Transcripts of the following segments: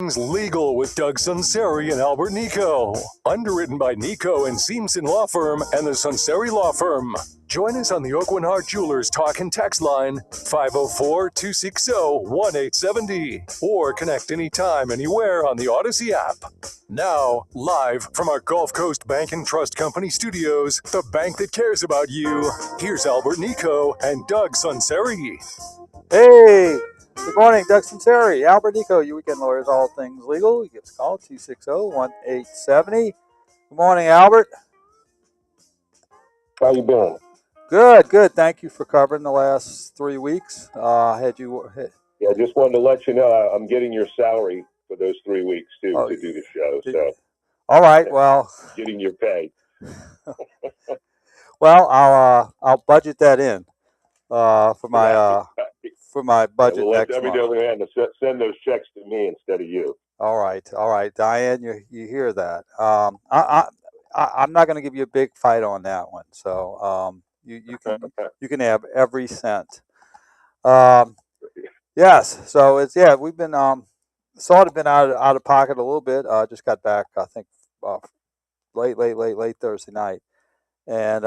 Legal with Doug Sunseri and Albert Nicaud. Underwritten by Nicaud and CLEMSON Law Firm and the Sunseri Law Firm. Join us on the Oakland Heart Jewelers Talk and Text line 504-260-1870 or connect anytime, anywhere on the Odyssey app. Now, live from our Gulf Coast Bank and Trust Company studios, the bank that cares about you. Here's Albert Nicaud and Doug Sunseri. Hey, good morning, Doug Sunseri Albert Nicaud, your weekend lawyers, all things legal. You give us a call, 260-1870. Good morning, Albert. How you doing? Good. Thank you for covering the last 3 weeks. Yeah, just wanted to let you know I'm getting your salary for those 3 weeks too to do the show. So, all right, well, getting your pay. Well, I'll budget that in for my budget next month. Let every other man to send those checks to me instead of you. All right, Diane, you hear that? I'm not going to give you a big fight on that one. So you can have every cent. Yes. So we've been sort of been out of pocket a little bit. Just got back, I think, late Thursday night, and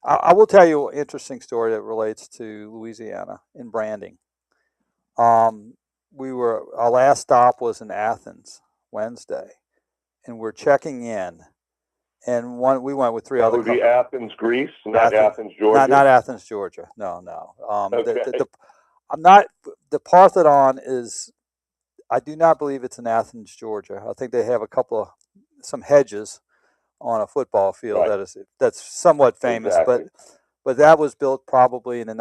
I will tell you an interesting story that relates to Louisiana in branding. Our last stop was in Athens Wednesday, and we're checking in. And we went with three other. That would be Athens, Greece, not Athens, Georgia. Not Athens, Georgia. No. Okay. I'm not. The Parthenon is. I do not believe it's in Athens, Georgia. I think they have some hedges on a football field that's somewhat famous, exactly. but that was built probably in the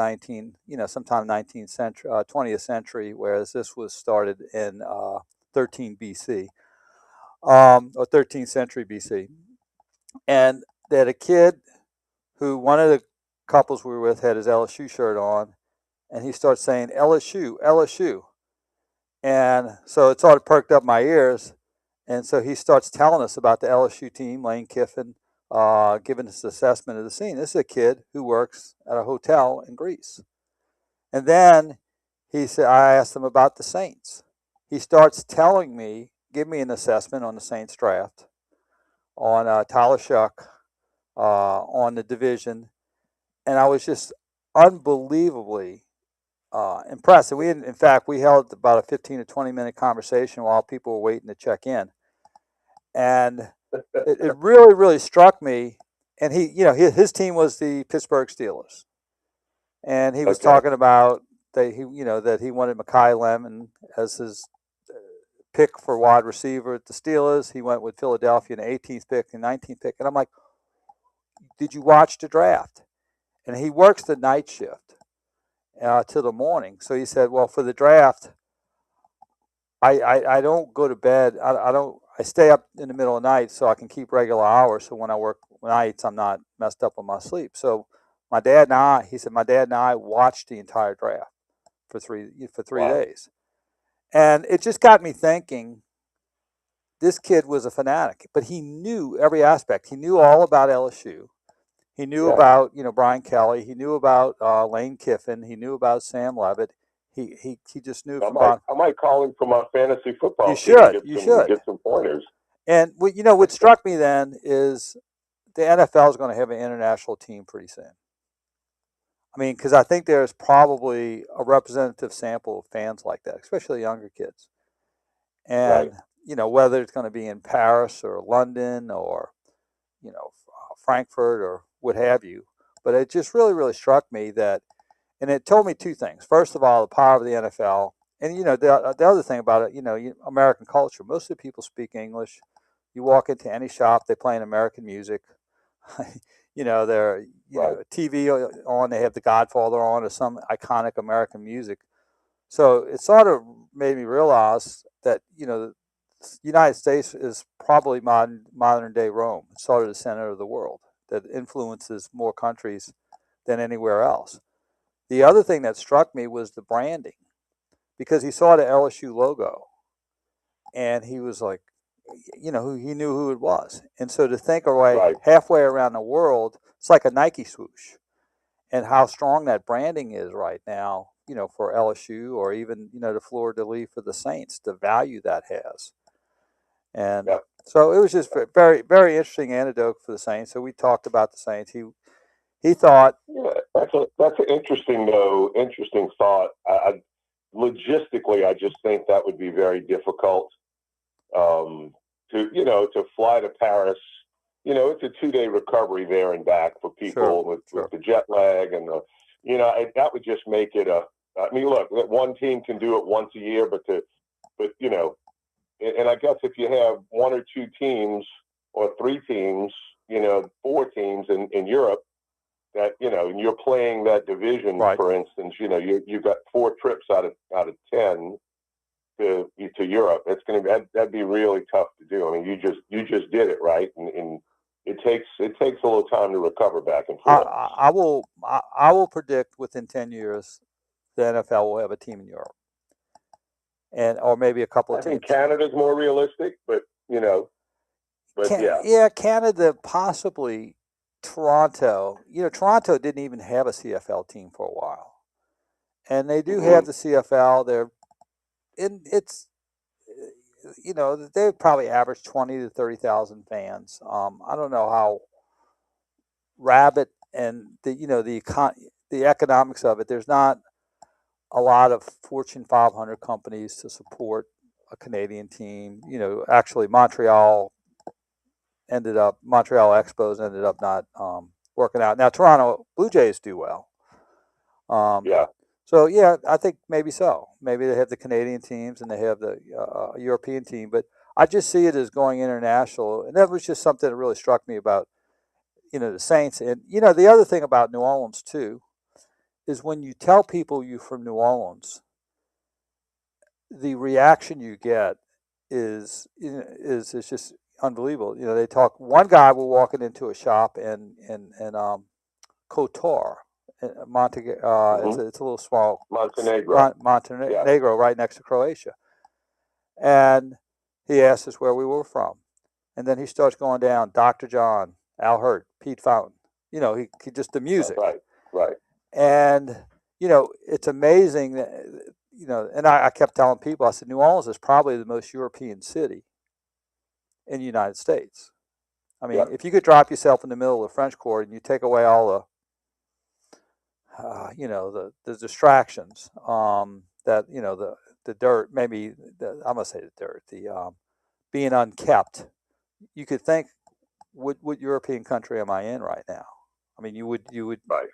sometime 19th century, 20th century, whereas this was started in 13 BC, or 13th century BC. And they had a kid who, one of the couples we were with, had his LSU shirt on, and he starts saying LSU. And so it sort of perked up my ears. And so he starts telling us about the LSU team, Lane Kiffin, giving us an assessment of the scene. This is a kid who works at a hotel in Greece. And then I asked him about the Saints. He starts telling me, give me an assessment on the Saints draft, on Tyler Shuck, on the division. And I was just unbelievably impressed. And we held about a 15 to 20 minute conversation while people were waiting to check in. And it really, really struck me. And his team was the Pittsburgh Steelers, and he was talking about that he wanted Mekhi Lemon as his pick for wide receiver at the Steelers. He went with Philadelphia in the 18th pick and 19th pick, and I'm like, did you watch the draft? And he works the night shift till the morning. So he said, well, for the draft, I don't go to bed. I stay up in the middle of the night so I can keep regular hours. So when I work nights, I'm not messed up on my sleep. So my dad and I watched the entire draft for three days. And it just got me thinking, this kid was a fanatic, but he knew every aspect. He knew all about LSU. He knew about, Brian Kelly. He knew about Lane Kiffin. He knew about Sam Levitt. He just knew from I might call him from our fantasy football. You should. Get some pointers. And what struck me then is the NFL is going to have an international team pretty soon. I mean, because I think there's probably a representative sample of fans like that, especially younger kids. And whether it's going to be in Paris or London or Frankfurt or what have you, but it just really, really struck me that. And it told me two things. First of all, the power of the NFL. And, the other thing about it, American culture. Most of the people speak English. You walk into any shop, they play American music. They're, TV on, they have The Godfather on or some iconic American music. So it sort of made me realize that, the United States is probably modern day Rome. It's sort of the center of the world that influences more countries than anywhere else. The other thing that struck me was the branding, because he saw the LSU logo and he was like, he knew who it was. And so to think halfway around the world, it's like a Nike swoosh, and how strong that branding is right now, for LSU, or even, the fleur de lis for the Saints, the value that has. And Yeah. so it was just very, very interesting anecdote for the Saints. So we talked about the Saints. He thought, Yeah, that's an interesting thought. Logistically, I just think that would be very difficult to fly to Paris. It's a 2-day recovery there and back for people with the jet lag and that would just make it I mean, look, one team can do it once a year, but and I guess if you have 1 or 2 teams or 3 teams, 4 teams in Europe that, and you're playing that division, right. For instance, you've got 4 trips out of 10 to Europe. It's going to that'd be really tough to do. I mean, you just did it, right? And it takes a little time to recover back and forth. I will predict within 10 years the NFL will have a team in Europe, or maybe a couple of teams. I think Canada's more realistic, but Canada, possibly Toronto. Toronto didn't even have a CFL team for a while, and they do have the CFL. They probably average 20 to 30,000 fans. I don't know how rabid and the economics of it. There's not a lot of Fortune 500 companies to support a Canadian team. Actually, Montreal Expos ended up not working out. Now, Toronto Blue Jays do well. So, I think maybe so. Maybe they have the Canadian teams and they have the European team. But I just see it as going international. And that was just something that really struck me about, the Saints. And, the other thing about New Orleans, too, is when you tell people you're from New Orleans, the reaction you get is just unbelievable. They talk. One guy was walking into a shop in Kotor, it's a little small Montenegro, right next to Croatia, and he asked us where we were from, and then he starts going down. Dr. John, Al Hurt, Pete Fountain. He just the music, right. And it's amazing that, and I kept telling people, I said, New Orleans is probably the most European city in the United States. I mean, if you could drop yourself in the middle of the French Quarter and you take away all the distractions, that, the dirt, maybe, I'm going to say the dirt, the being unkept, you could think, what European country am I in right now? I mean, you would. Right.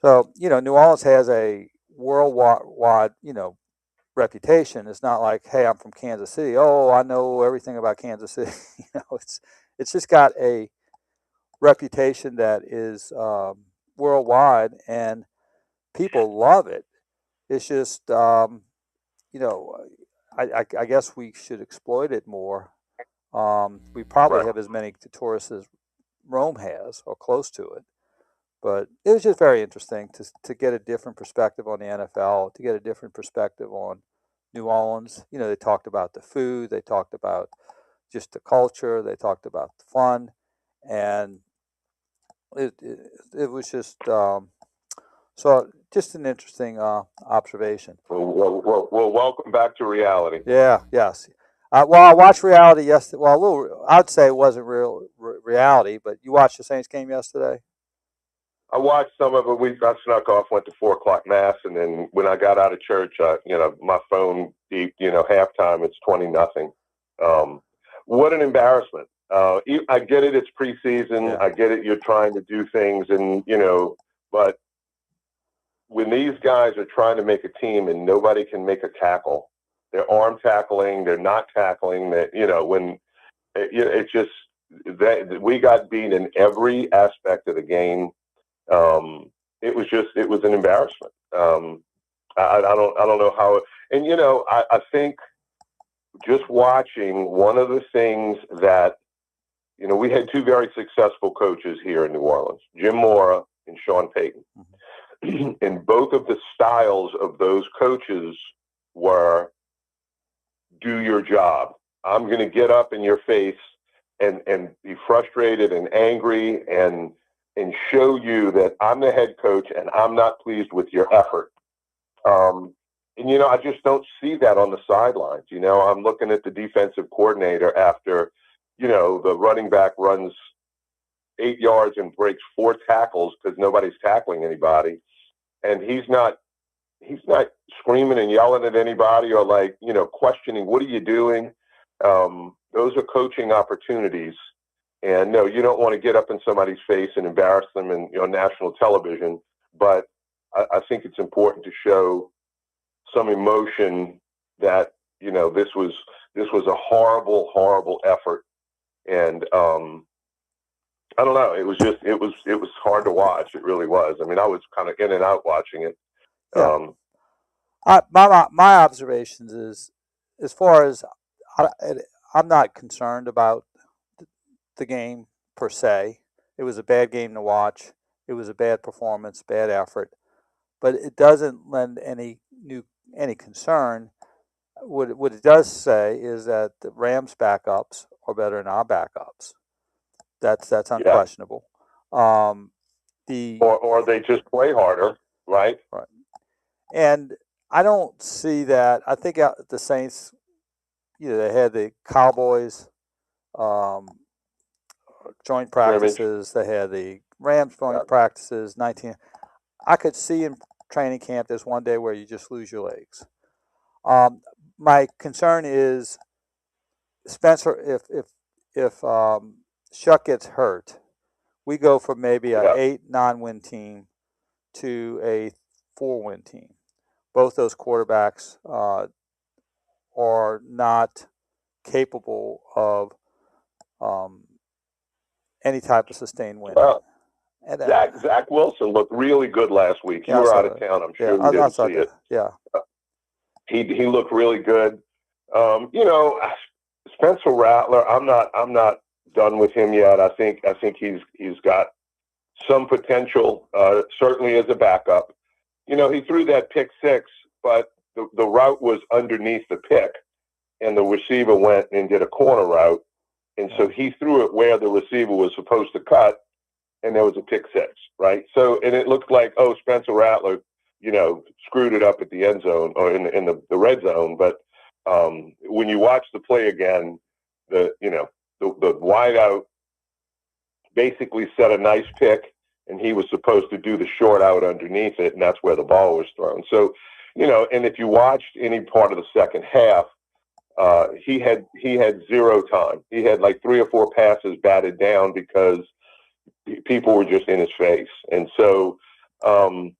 So, New Orleans has a worldwide, reputation. It's not like, hey, I'm from Kansas City. Oh, I know everything about Kansas City. It's just got a reputation that is worldwide, and people love it. It's just, I guess we should exploit it more. We probably have as many tourists as Rome has, or close to it. But it was just very interesting to get a different perspective on the NFL, to get a different perspective on New Orleans. They talked about the food, they talked about just the culture, they talked about the fun, and it was just so just an interesting observation. Well, welcome back to reality. Yeah, yes. I watched reality yesterday. Well, I'd say it wasn't real reality, but you watched the Saints game yesterday? I watched some of it. I snuck off, went to 4:00 mass, and then when I got out of church, my phone beeped. Halftime, it's 20-0. What an embarrassment! I get it; it's preseason. Yeah. I get it. You're trying to do things, and but when these guys are trying to make a team and nobody can make a tackle, they're arm tackling, they're not tackling. That when it's just that we got beat in every aspect of the game. It was an embarrassment. I don't know how, and I think just watching, one of the things that, we had 2 very successful coaches here in New Orleans, Jim Mora and Sean Payton. Mm-hmm. And both of the styles of those coaches were, do your job. I'm going to get up in your face and be frustrated and angry and show you that I'm the head coach and I'm not pleased with your effort. And, I just don't see that on the sidelines. I'm looking at the defensive coordinator after, the running back runs 8 yards and breaks 4 tackles because nobody's tackling anybody. And he's not screaming and yelling at anybody or questioning, what are you doing? Those are coaching opportunities. And no, you don't want to get up in somebody's face and embarrass them on national television. But I think it's important to show some emotion that, this was a horrible, horrible effort. And I don't know. It was hard to watch. It really was. I mean, I was kind of in and out watching it. Yeah. My observations is, as far as I'm not concerned about the game per se. It was a bad game to watch. It was a bad performance, bad effort, but it doesn't lend any concern. What it does say is that the Rams' backups are better than our backups. That's unquestionable. Or they just play harder, right? Right. And I don't see that. I think the Saints, they had the Cowboys joint practices. They had the Rams joint practices. I could see in training camp there's one day where you just lose your legs. My concern is Spencer. If Shuck gets hurt, we go from maybe an 8-9 win team to a 4-win team. Both those quarterbacks are not capable of any type of sustained win. Well, Zach Wilson looked really good last week. You were out of town. I'm sure you didn't see it. Yeah. He looked really good. Spencer Rattler, I'm not done with him yet. I think he's got some potential, certainly as a backup. He threw that pick 6, but the route was underneath the pick, and the receiver went and did a corner route, and so he threw it where the receiver was supposed to cut, and there was a pick 6, right? So, and it looked like, Spencer Rattler, screwed it up at the end zone or in the red zone. But when you watch the play again, the wideout basically set a nice pick, and he was supposed to do the short out underneath it, and that's where the ball was thrown. So, and if you watched any part of the second half, he had 0 time. He had like 3 or 4 passes batted down because people were just in his face. And so, and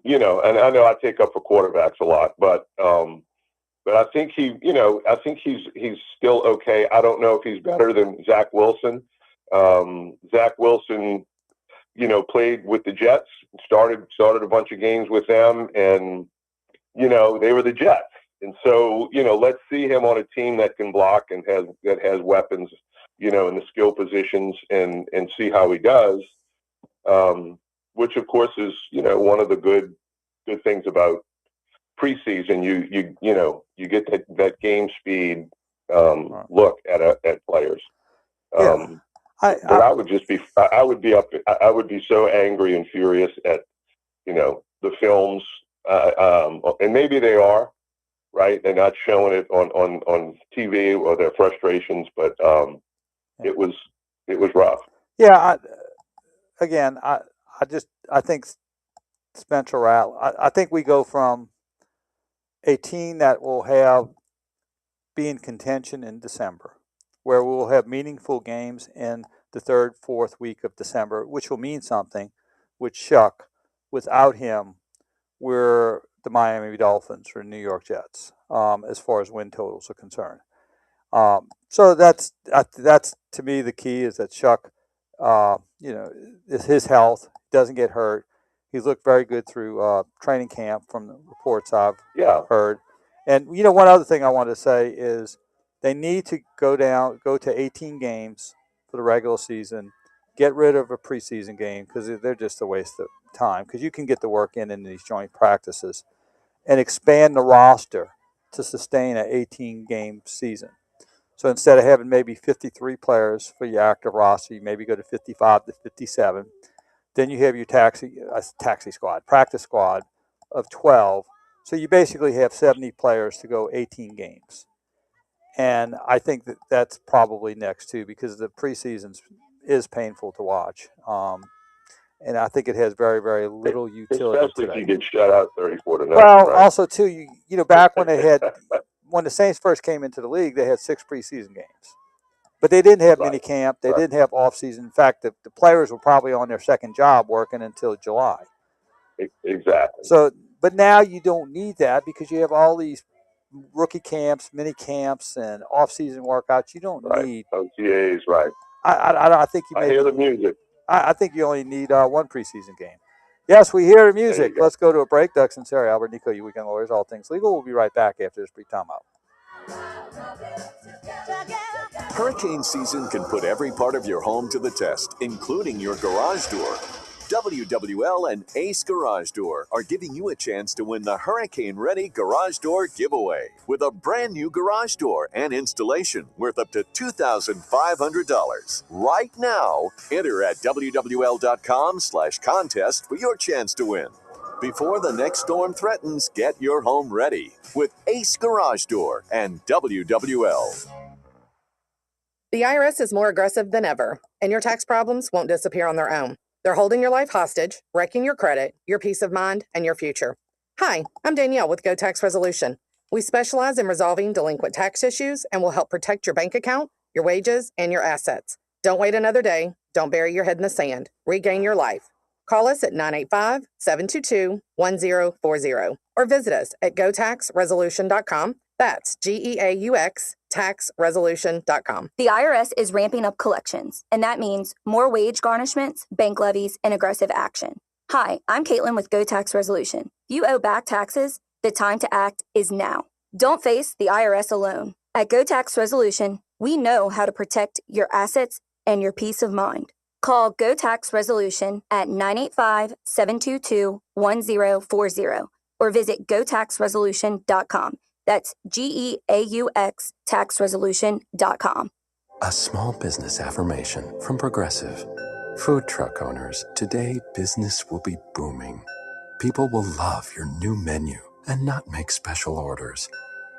I know I take up for quarterbacks a lot, but I think I think he's still okay. I don't know if he's better than Zach Wilson. Zach Wilson, played with the Jets, started a bunch of games with them, and they were the Jets. And so, let's see him on a team that can block and has weapons, in the skill positions, and see how he does. Which of course is, one of the good things about preseason. You get that game speed look at players. But I would be so angry and furious at the films, and maybe they are right. They're not showing it on TV or their frustrations, but it was rough. Yeah. I think Spencer Rattler. I think we go from a team that will be in contention in December, where we will have meaningful games in the 3rd, 4th week of December, which will mean something. With Shuck, without him, we're the Miami Dolphins or New York Jets as far as win totals are concerned. So that's to me the key is that Shuck, is his health, doesn't get hurt. He's looked very good through training camp from the reports I've heard. And one other thing I want to say is they need to go to 18 games for the regular season, get rid of a preseason game because they're just a waste of time, because you can get the work in these joint practices, and expand the roster to sustain an 18-game season. So instead of having maybe 53 players for your active roster, you maybe go to 55 to 57. Then you have your practice squad of 12 So you basically have 70 players to go 18 games. And I think that that's probably next too, because the preseason is painful to watch. And I think it has very, very little utility Especially today. if you get shut out 34-0. Well, right? also too, you know, back when when the Saints first came into the league, they had 6 preseason games, but they didn't have mini camp. They didn't have off season. In fact, the players were probably on their second job working until July. Exactly. So, but now you don't need that because you have all these rookie camps, mini camps, and off season workouts. You don't need OTAs. Right. I think you. I hear the music. I think you only need one preseason game. Yes, we hear the music. Let's go to a break. Doug Sunseri Albert Nicaud, you weekend lawyers, all things legal. We'll be right back after this brief timeout. Hurricane season can put every part of your home to the test, including your garage door. WWL and Ace Garage Door are giving you a chance to win the Hurricane Ready Garage Door Giveaway with a brand new garage door and installation worth up to $2,500. Right now, enter at WWL.com/contest for your chance to win. Before the next storm threatens, get your home ready with Ace Garage Door and WWL. The IRS is more aggressive than ever, and your tax problems won't disappear on their own. They're holding your life hostage, wrecking your credit, your peace of mind, and your future. Hi, I'm Danielle with Go Tax Resolution. We specialize in resolving delinquent tax issues and will help protect your bank account, your wages, and your assets. Don't wait another day. Don't bury your head in the sand. Regain your life. Call us at 985-722-1040 or visit us at gotaxresolution.com. That's GEAUX taxresolution.com. The IRS is ramping up collections, and that means more wage garnishments, bank levies, and aggressive action. Hi, I'm Caitlin with Go Tax Resolution. If you owe back taxes, the time to act is now. Don't face the IRS alone. At Go Tax Resolution, we know how to protect your assets and your peace of mind. Call Go Tax Resolution at 985-722-1040 or visit gotaxresolution.com. That's GEAUX taxresolution.com. A small business affirmation from Progressive. Food truck owners, today business will be booming. People will love your new menu and not make special orders.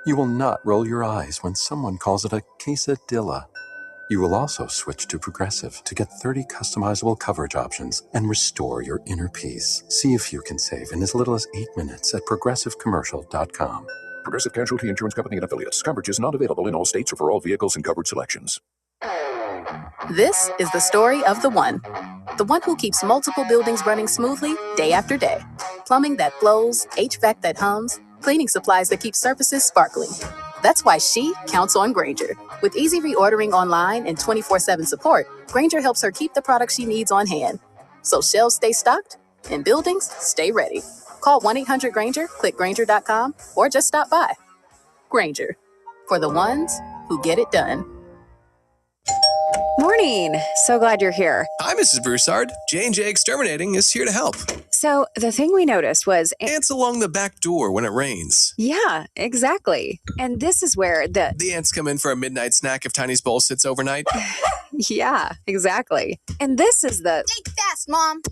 You will not roll your eyes when someone calls it a quesadilla. You will also switch to Progressive to get 30 customizable coverage options and restore your inner peace. See if you can save in as little as 8 minutes at progressivecommercial.com. Progressive Casualty Insurance Company and Affiliates. Coverage is not available in all states or for all vehicles and covered selections. This is the story of the one who keeps multiple buildings running smoothly day after day. Plumbing that flows, HVAC that hums, cleaning supplies that keep surfaces sparkling. That's why she counts on Grainger. With easy reordering online and 24/7 support, Grainger helps her keep the products she needs on hand. So shelves stay stocked and buildings stay ready. Call 1-800-GRAINGER, click Grainger.com, or just stop by. Grainger, for the ones who get it done. Morning. So glad you're here. Hi, Mrs. Broussard. J&J Exterminating is here to help. So the thing we noticed was ants along the back door when it rains. Yeah, exactly. And this is where the ants come in for a midnight snack if Tiny's bowl sits overnight. Yeah, exactly. And this is the think fast, Mom.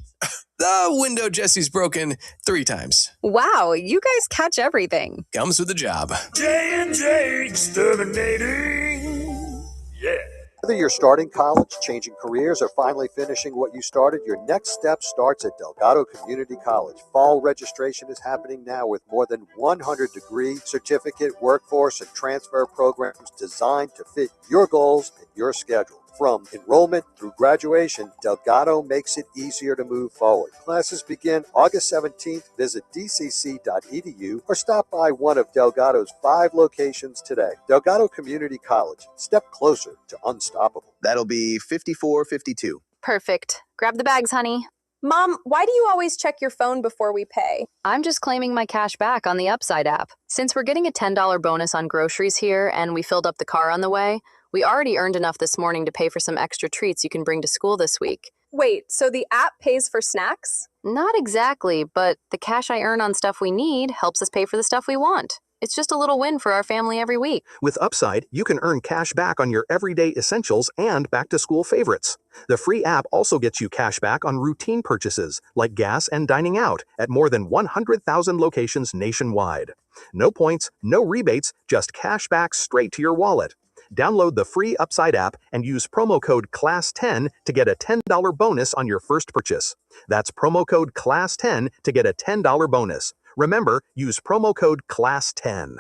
The window Jesse's broken 3 times. Wow, you guys catch everything. Comes with the job. J&J Exterminating. Yeah. Whether you're starting college, changing careers, or finally finishing what you started, your next step starts at Delgado Community College. Fall registration is happening now with more than 100 degree, certificate, workforce, and transfer programs designed to fit your goals and your schedule. From enrollment through graduation, Delgado makes it easier to move forward. Classes begin August 17th. Visit dcc.edu or stop by one of Delgado's 5 locations today. Delgado Community College. Step closer to unstoppable. That'll be 5452. Perfect. Grab the bags, honey. Mom, why do you always check your phone before we pay? I'm just claiming my cash back on the Upside app. Since we're getting a $10 bonus on groceries here and we filled up the car on the way, we already earned enough this morning to pay for some extra treats you can bring to school this week. Wait, so the app pays for snacks? Not exactly, but the cash I earn on stuff we need helps us pay for the stuff we want. It's just a little win for our family every week. With Upside, you can earn cash back on your everyday essentials and back-to-school favorites. The free app also gets you cash back on routine purchases, like gas and dining out, at more than 100,000 locations nationwide. No points, no rebates, just cash back straight to your wallet. Download the free Upside app and use promo code CLASS10 to get a $10 bonus on your first purchase. That's promo code CLASS10 to get a $10 bonus. Remember, use promo code CLASS10.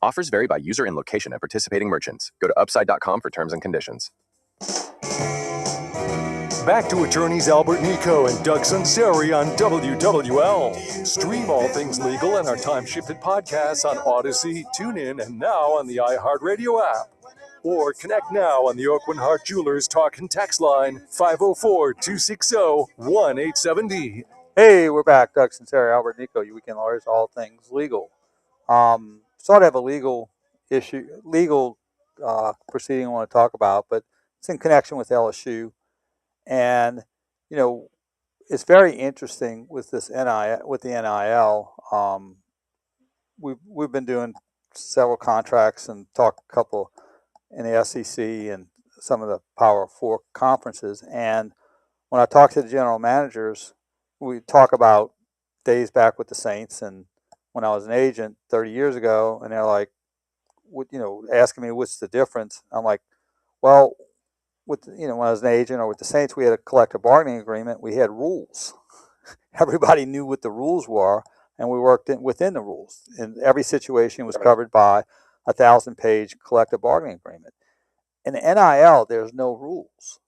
Offers vary by user and location at participating merchants. Go to upside.com for terms and conditions. Back to attorneys Albert Nicaud and Doug Sunseri on WWL. Stream all things legal and our time-shifted podcasts on Odyssey, TuneIn, and now on the iHeartRadio app. Or connect now on the Oakland Hart Jewelers Talk and Text line 504-260-1870. Hey, we're back. Doug Sunseri Albert Nicaud, your weekend lawyers, all things legal. Sort of have a legal proceeding I want to talk about, but it's in connection with LSU. And, you know, it's very interesting with this with the NIL. We've been doing several contracts and talked a couple in the SEC and some of the Power 4 conferences. And when I talk to the general managers, we talk about days back with the Saints and when I was an agent 30 years ago, and they're like, asking me what's the difference. I'm like, well, when I was an agent or with the Saints, we had a collective bargaining agreement. We had rules. Everybody knew what the rules were, and we worked within the rules. And every situation was covered by a 1,000-page collective bargaining agreement. In the NIL, there's no rules.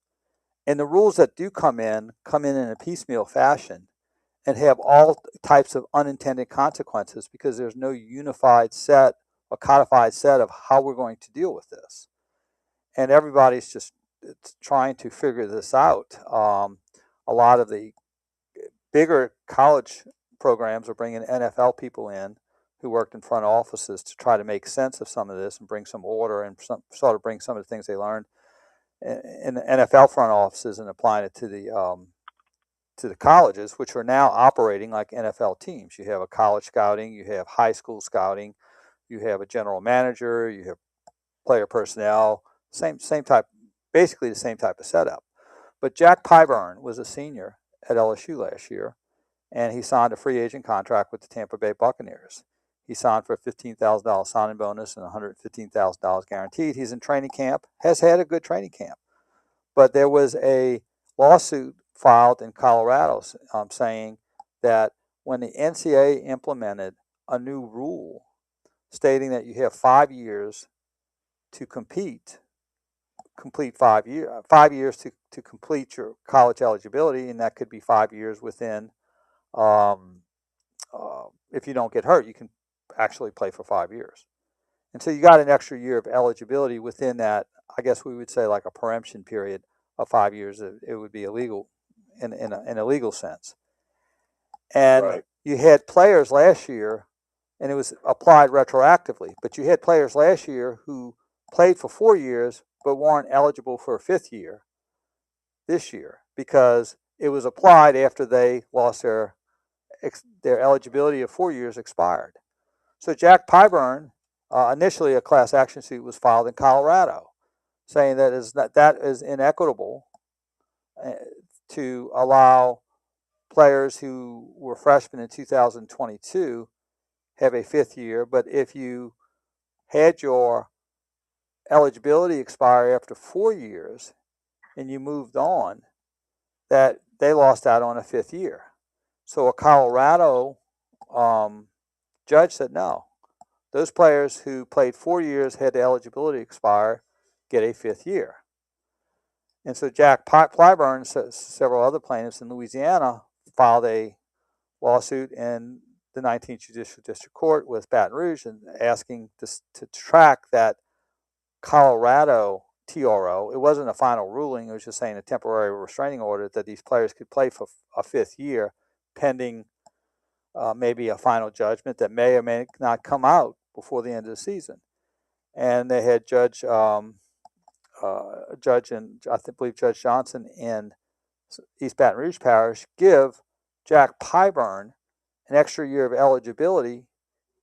And the rules that do come in a piecemeal fashion and have all types of unintended consequences because there's no unified set or codified set of how we're going to deal with this. And everybody's just trying to figure this out. A lot of the bigger college programs are bringing NFL people in who worked in front offices to try to make sense of some of this and bring some order and sort of bring some of the things they learned in the NFL front offices and applying it to the colleges, which are now operating like NFL teams. You have a college scouting, you have high school scouting, you have a general manager, you have player personnel, same type, basically the same type of setup. But Jack Pyburn was a senior at LSU last year, and he signed a free agent contract with the Tampa Bay Buccaneers. He signed for a $15,000 signing bonus and $115,000 guaranteed. He's in training camp, has had a good training camp. But there was a lawsuit filed in Colorado saying that when the NCAA implemented a new rule stating that you have 5 years to complete 5 years to complete your college eligibility, and that could be 5 years within, if you don't get hurt, you can actually play for 5 years. And so you got an extra year of eligibility within that, I guess we would say like a preemption period of 5 years. It would be illegal in a legal sense. And you had players last year, and it was applied retroactively, but you had players last year who played for 4 years but weren't eligible for a 5th year this year because it was applied after they lost their eligibility of 4 years expired. So Jack Pyburn, initially a class action suit was filed in Colorado, saying that is inequitable to allow players who were freshmen in 2022 have a 5th year, but if you had your eligibility expire after 4 years and you moved on, that they lost out on a 5th year. So a Colorado judge said no. Those players who played 4 years had the eligibility expire get a 5th year. And so Jack Pyburn and several other plaintiffs in Louisiana filed a lawsuit in the 19th Judicial District Court with Baton Rouge and asking to track that Colorado TRO. It wasn't a final ruling. It was just saying a temporary restraining order that these players could play for a 5th year pending maybe a final judgment that may or may not come out before the end of the season. And they had Judge Johnson in East Baton Rouge Parish give Jack Pyburn an extra year of eligibility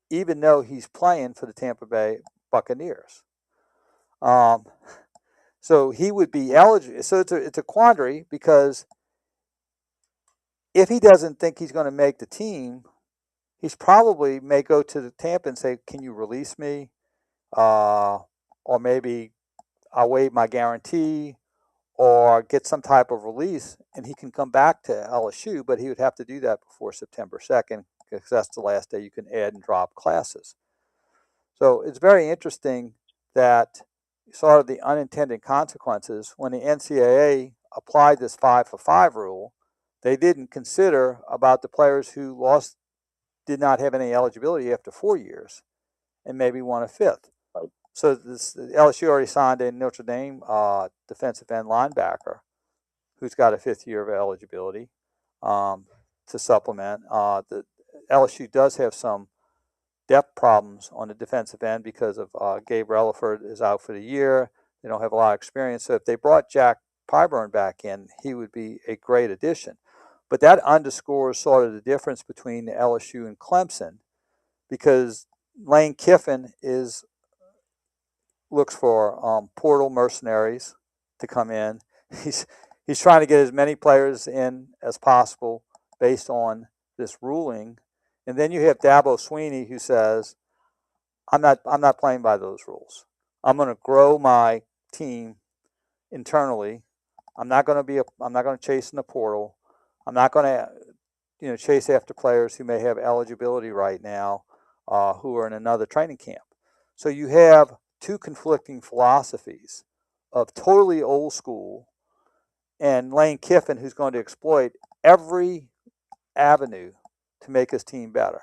even though he's playing for the Tampa Bay Buccaneers. So he would be eligible. So it's a quandary, because if he doesn't think he's going to make the team, he's probably may go to the Tampa and say, "Can you release me?" Or maybe I'll waive my guarantee, or get some type of release, and he can come back to LSU. But he would have to do that before September 2nd, because that's the last day you can add and drop classes. So it's very interesting that sort of the unintended consequences when the NCAA applied this 5-for-5 rule. They didn't consider about the players who did not have any eligibility after 4 years, and maybe won a fifth. So LSU already signed a Notre Dame defensive end linebacker who's got a fifth year of eligibility to supplement. The LSU does have some depth problems on the defensive end because of Gabe Relaford is out for the year. They don't have a lot of experience. So if they brought Jack Pyburn back in, he would be a great addition. But that underscores sort of the difference between the LSU and Clemson, because Lane Kiffin looks for portal mercenaries to come in. He's trying to get as many players in as possible based on this ruling. And then you have Dabo Swinney, who says, I'm not playing by those rules. I'm going to grow my team internally. I'm not going to chase in the portal. I'm not going to chase after players who may have eligibility right now, who are in another training camp. So you have two conflicting philosophies of totally old school, and Lane Kiffin, who's going to exploit every avenue to make his team better.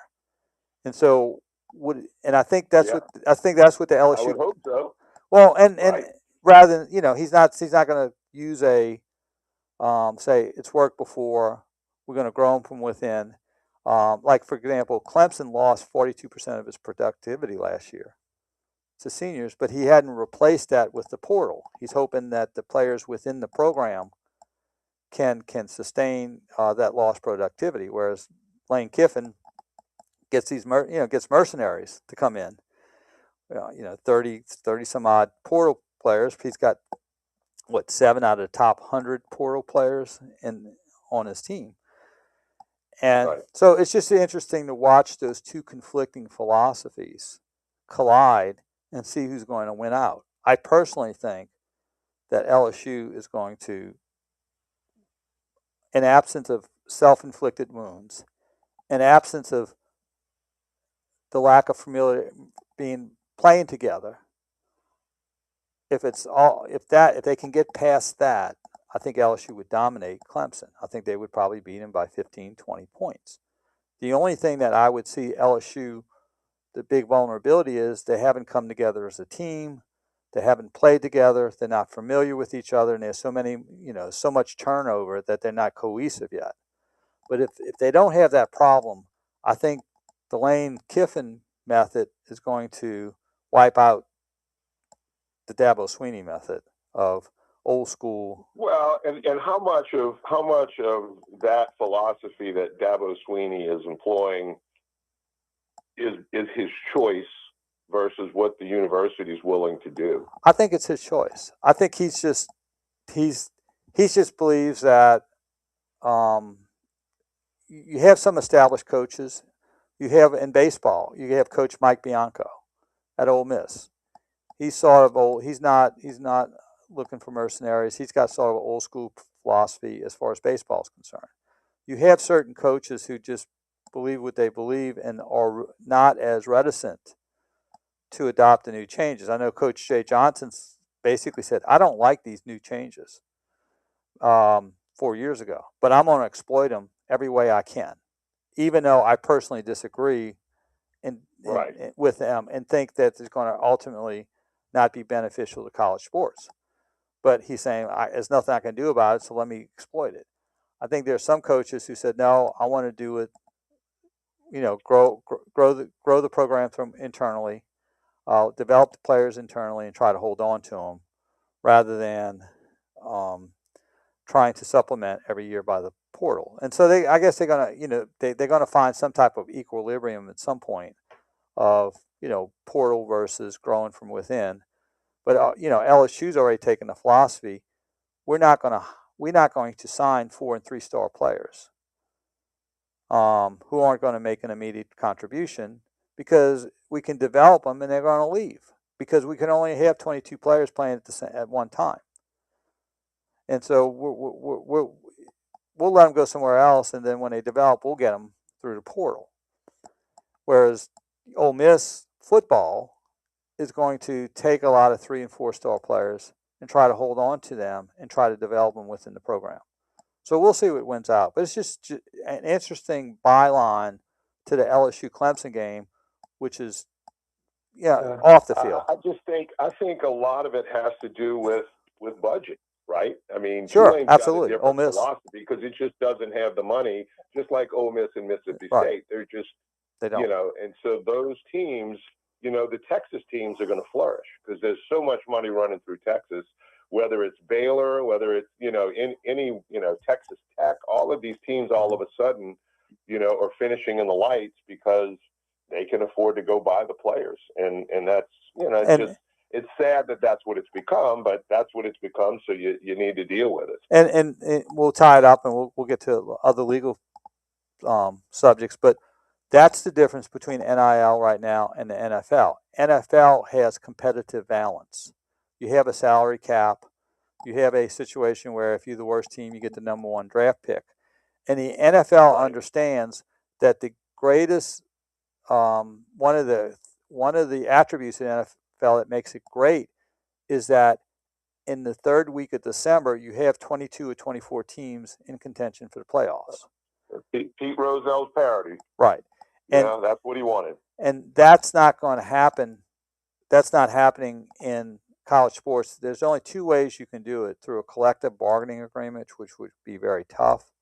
And so I think that's what the LSU. I would hope so. Well, and rather than he's not going to use say it's worked before. We're going to grow them from within. Like for example, Clemson lost 42% of its productivity last year to seniors, but he hadn't replaced that with the portal. He's hoping that the players within the program can sustain that lost productivity, whereas Lane Kiffin gets these gets mercenaries to come in. 30 some odd portal players. He's got 7 out of the top 100 portal players on his team. And so it's just interesting to watch those two conflicting philosophies collide and see who's going to win out. I personally think that LSU is going to, in absence of self-inflicted wounds, in absence of the lack of familiarity playing together, if they can get past that, I think LSU would dominate Clemson. I think they would probably beat them by 15, 20 points. The only thing that I would see LSU, the big vulnerability is they haven't come together as a team. They haven't played together. They're not familiar with each other, and there's so much turnover that they're not cohesive yet. But if they don't have that problem, I think the Lane Kiffin method is going to wipe out the Dabo Swinney method of old school. Well, and how much of that philosophy that Dabo Swinney is employing is his choice versus what the university is willing to do? I think it's his choice. I think he just believes that you have some established coaches. You have in baseball, you have Coach Mike Bianco at Ole Miss. He's sort of old. He's not looking for mercenaries. He's got sort of an old school philosophy as far as baseball is concerned. You have certain coaches who just believe what they believe and are not as reticent to adopt the new changes. I know Coach Jay Johnson basically said, I don't like these new changes 4 years ago, but I'm going to exploit them every way I can, even though I personally disagree with them and think that it's going to ultimately not be beneficial to college sports. But he's saying, there's nothing I can do about it, so let me exploit it. I think there are some coaches who said, no, I want to do it, grow the program from internally, develop the players internally and try to hold on to them rather than trying to supplement every year by the portal. And so I guess they're going to, they're going to find some type of equilibrium at some point. of, portal versus growing from within. But, LSU's already taken the philosophy. We're not going to sign 4 and 3-star players who aren't going to make an immediate contribution, because we can develop them and they're going to leave, because we can only have 22 players playing at one time. And so we'll let them go somewhere else, and then when they develop, we'll get them through the portal. Whereas Ole Miss football is going to take a lot of 3 and 4-star players and try to hold on to them and try to develop them within the program. So we'll see what wins out. But it's just an interesting byline to the LSU Clemson game, which is off the field. I think a lot of it has to do with budget, right? I mean, sure, Tulane's absolutely. got a Ole different Miss, philosophy because it just doesn't have the money, just like Ole Miss and Mississippi right. State. They don't. And so those teams, the Texas teams are going to flourish because there's so much money running through Texas. Whether it's Baylor, whether it's any Texas Tech, all of these teams all of a sudden are finishing in the lights because they can afford to go buy the players, and that's it's sad that that's what it's become, but that's what it's become. So you need to deal with it. And we'll tie it up, and we'll get to other legal subjects, but that's the difference between NIL right now and the NFL. NFL has competitive balance. You have a salary cap. You have a situation where if you're the worst team, you get the number 1 draft pick. And the NFL understands that the greatest one of the attributes in the NFL that makes it great is that in the 3rd week of December, you have 22 or 24 teams in contention for the playoffs. Pete Rozelle's parody. Right. And that's what he wanted. And that's not going to happen. That's not happening in college sports. There's only 2 ways you can do it: through a collective bargaining agreement, which would be very tough,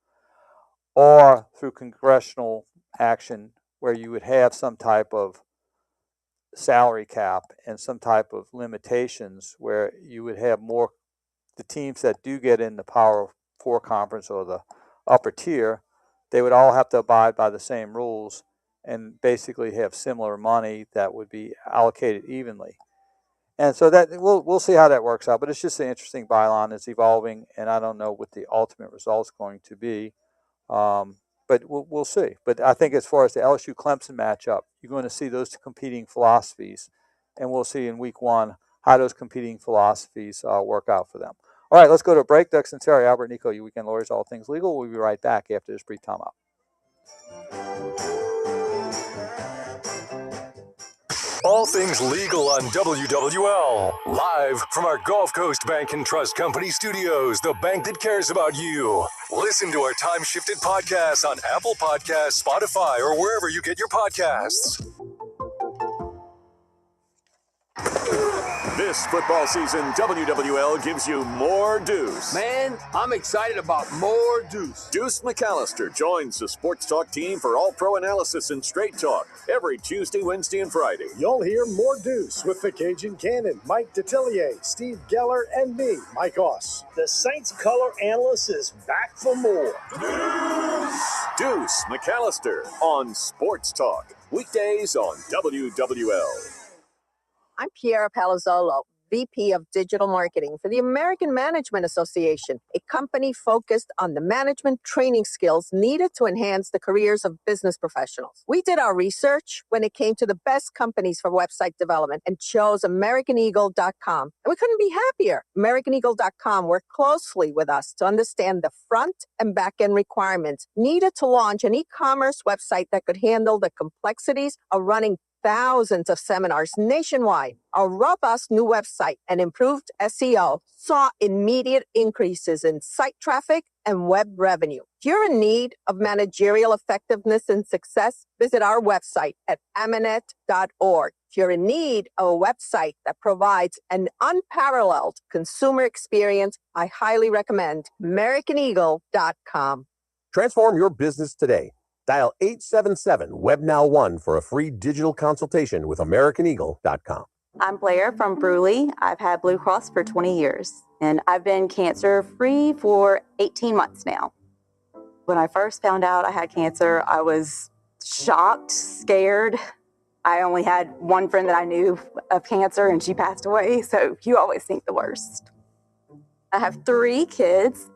or through congressional action where you would have some type of salary cap and some type of limitations where you would have more the teams that do get in the Power 4 conference or the upper tier, they would all have to abide by the same rules and basically have similar money that would be allocated evenly. And so that we'll see how that works out. But it's just an interesting byline. It's evolving, and I don't know what the ultimate result's going to be. But we'll see. But I think as far as the LSU Clemson matchup, you're going to see those competing philosophies, and we'll see in week 1 how those competing philosophies work out for them. All right, let's go to a break. Doug Sunseri, Albert Nicaud, you weekend lawyers, all things legal. We'll be right back after this brief timeout. All things legal on WWL. Live from our Gulf Coast Bank and Trust Company studios, the bank that cares about you. Listen to our time-shifted podcasts on Apple Podcasts, Spotify, or wherever you get your podcasts. This football season, WWL gives you more Deuce. Man, I'm excited about more Deuce. Deuce McAllister joins the Sports Talk team for all-pro analysis and straight talk every Tuesday, Wednesday, and Friday. You'll hear more Deuce with the Cajun Cannon, Mike Detillier, Steve Geller, and me, Mike Oss. The Saints color analyst is back for more. Deuce McAllister on Sports Talk, weekdays on WWL. I'm Piera Palazzolo, VP of Digital Marketing for the American Management Association, a company focused on the management training skills needed to enhance the careers of business professionals. We did our research when it came to the best companies for website development and chose AmericanEagle.com. And we couldn't be happier. AmericanEagle.com worked closely with us to understand the front and back end requirements needed to launch an e-commerce website that could handle the complexities of running thousands of seminars nationwide. Our robust new website and improved SEO saw immediate increases in site traffic and web revenue. If you're in need of managerial effectiveness and success, visit our website at amanet.org. If you're in need of a website that provides an unparalleled consumer experience, I highly recommend AmericanEagle.com. Transform your business today. Dial 877-WebNow1 for a free digital consultation with AmericanEagle.com. I'm Blair from Bruley. I've had Blue Cross for 20 years, and I've been cancer-free for 18 months now. When I first found out I had cancer, I was shocked, scared, I only had one friend that I knew of cancer, and she passed away, so you always think the worst. I have 3 kids.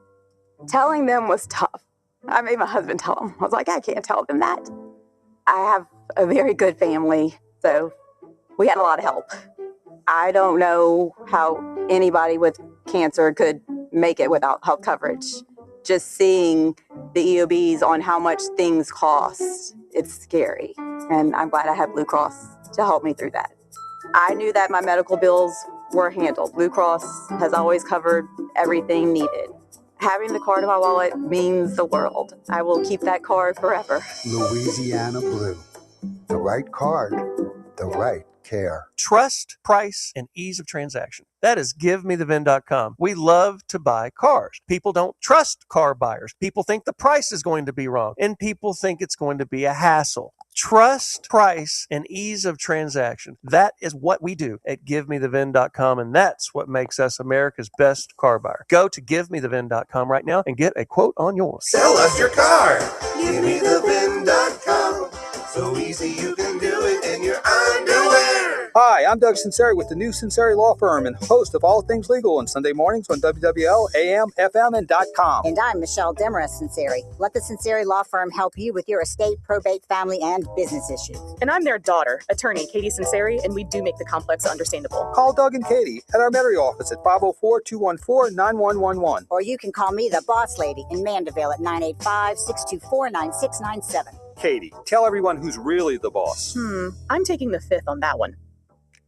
Telling them was tough. I made my husband tell them. I was like, I can't tell them that. I have a very good family, so we had a lot of help. I don't know how anybody with cancer could make it without health coverage. Just seeing the EOBs on how much things cost, it's scary. And I'm glad I have Blue Cross to help me through that. I knew that my medical bills were handled. Blue Cross has always covered everything needed. Having the card in my wallet means the world. I will keep that card forever. Louisiana Blue. The right card, the right care. Trust, price, and ease of transaction. That is GiveMeTheVin.com. We love to buy cars. People don't trust car buyers. People think the price is going to be wrong, and people think it's going to be a hassle. Trust, price, and ease of transaction. That is what we do at GiveMeTheVin.com, and that's what makes us America's best car buyer. Go to GiveMeTheVin.com right now and get a quote on yours. Sell us your car. GiveMeTheVin.com. So easy you can do it in your underwear. Hi, I'm Doug Sunseri with the new Sunseri Law Firm and host of All Things Legal on Sunday mornings on WWL, AM, FM, and .com. And I'm Michelle Demarest Sunseri. Let the Sunseri Law Firm help you with your estate, probate, family, and business issues. And I'm their daughter, attorney Katie Sunseri, and we do make the complex understandable. Call Doug and Katie at our Metairie office at 504-214-9111. Or you can call me, the boss lady, in Mandeville at 985-624-9697. Katie, tell everyone who's really the boss. I'm taking the 5th on that one.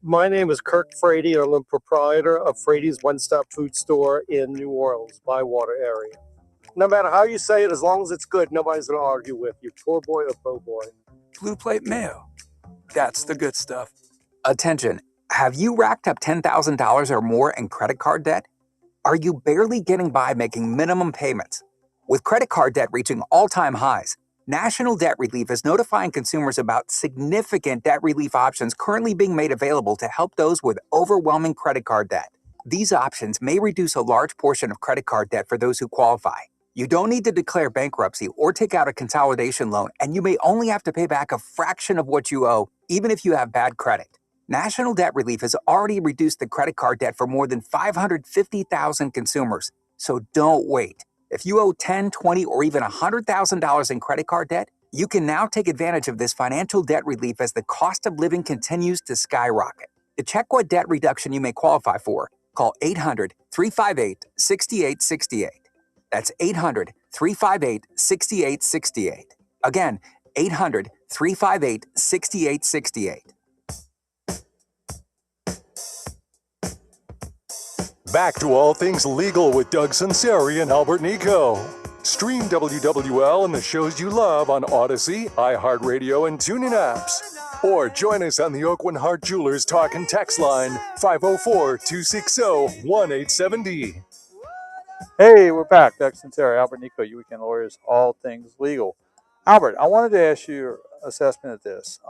My name is Kirk Frady, and I'm the proprietor of Frady's One Stop Food Store in New Orleans, Bywater area. No matter how you say it, as long as it's good, nobody's going to argue with you, poor boy or po' boy. Blue Plate Mayo. That's the good stuff. Attention, have you racked up $10,000 or more in credit card debt? Are you barely getting by making minimum payments? With credit card debt reaching all-time highs, National Debt Relief is notifying consumers about significant debt relief options currently being made available to help those with overwhelming credit card debt. These options may reduce a large portion of credit card debt for those who qualify. You don't need to declare bankruptcy or take out a consolidation loan, and you may only have to pay back a fraction of what you owe, even if you have bad credit. National Debt Relief has already reduced the credit card debt for more than 550,000 consumers, so don't wait. If you owe $10,000, $20,000, or even $100,000 in credit card debt, you can now take advantage of this financial debt relief as the cost of living continues to skyrocket. To check what debt reduction you may qualify for, call 800-358-6868. That's 800-358-6868. Again, 800-358-6868. Back to All Things Legal with Doug Sunseri and Albert Nicaud. Stream WWL and the shows you love on Odyssey, iHeartRadio, and TuneIn apps. Or join us on the Oakland Hart Jewelers Talk and Text line, 504-260-1870. Hey, we're back. Doug Sunseri, Albert Nicaud, You Weekend Lawyers, All Things Legal. Albert, I wanted to ask you your assessment of this.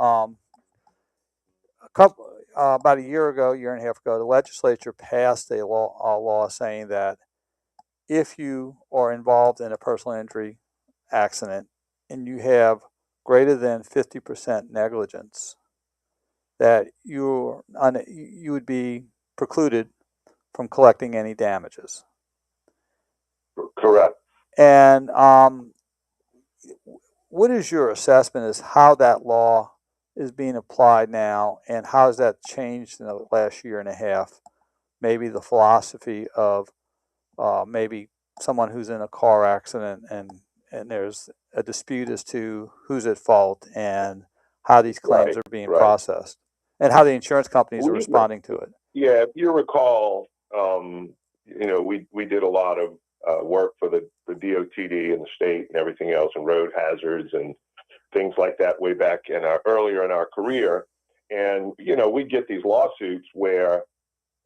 About a year and a half ago, the legislature passed a law saying that if you are involved in a personal injury accident and you have greater than 50% negligence, that you would be precluded from collecting any damages. Correct. And what is your assessment as how that law is being applied now, and how has that changed in the last year and a half? Maybe the philosophy of maybe someone who's in a car accident and there's a dispute as to who's at fault and how these claims are being processed, and how the insurance companies are responding to it. Yeah, if you recall, we did a lot of work for the DOTD and the state and everything else, and road hazards and things like that way back earlier in our career. And, we'd get these lawsuits where,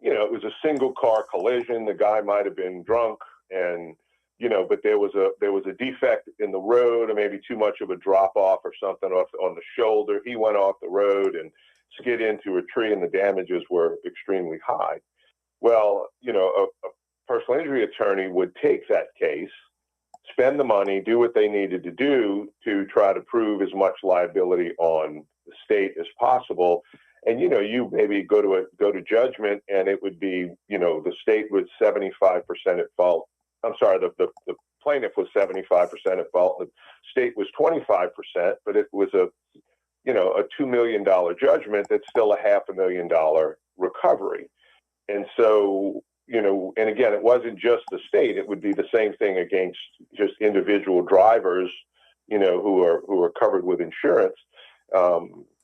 it was a single car collision. The guy might have been drunk and, but there was a defect in the road, or maybe too much of a drop off or something off on the shoulder. He went off the road and skid into a tree, and the damages were extremely high. Well, a personal injury attorney would take that case, spend the money, do what they needed to do to try to prove as much liability on the state as possible. And you maybe go to judgment, and it would be the state was 75% at fault. I'm sorry, the plaintiff was 75% at fault. The state was 25%, but it was a $2 million judgment that's still a $500,000 recovery. And so, and again, it wasn't just the state. It would be the same thing against just individual drivers, who are covered with insurance.